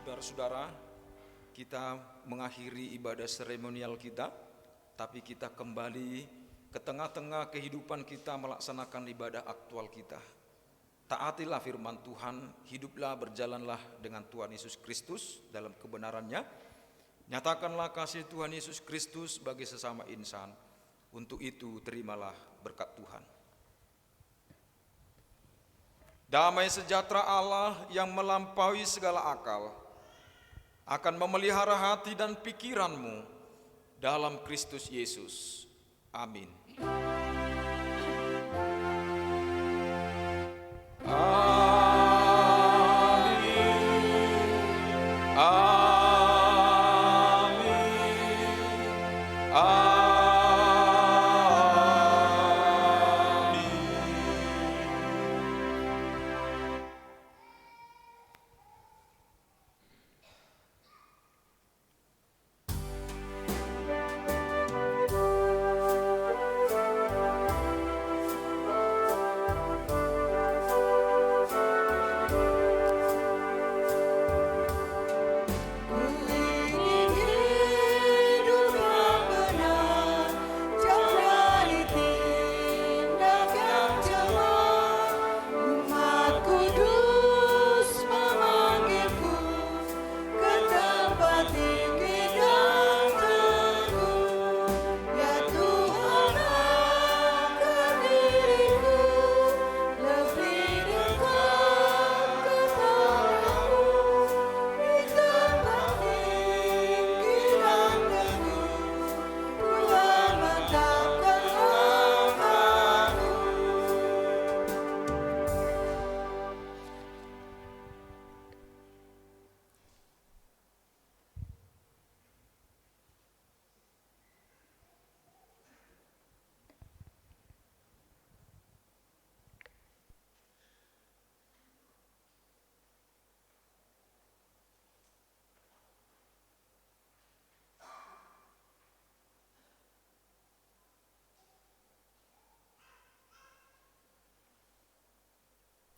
Saudara-saudara, kita mengakhiri ibadah seremonial kita, tapi kita kembali ke tengah-tengah kehidupan kita melaksanakan ibadah aktual kita. Taatilah firman Tuhan, hiduplah berjalanlah dengan Tuhan Yesus Kristus dalam kebenarannya. Nyatakanlah kasih Tuhan Yesus Kristus bagi sesama insan. Untuk itu terimalah berkat Tuhan. Damai sejahtera Allah yang melampaui segala akal akan memelihara hati dan pikiranmu dalam Kristus Yesus. Amin.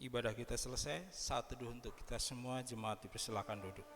ibadah kita selesai, saat teduh untuk kita semua. Jemaat dipersilakan duduk.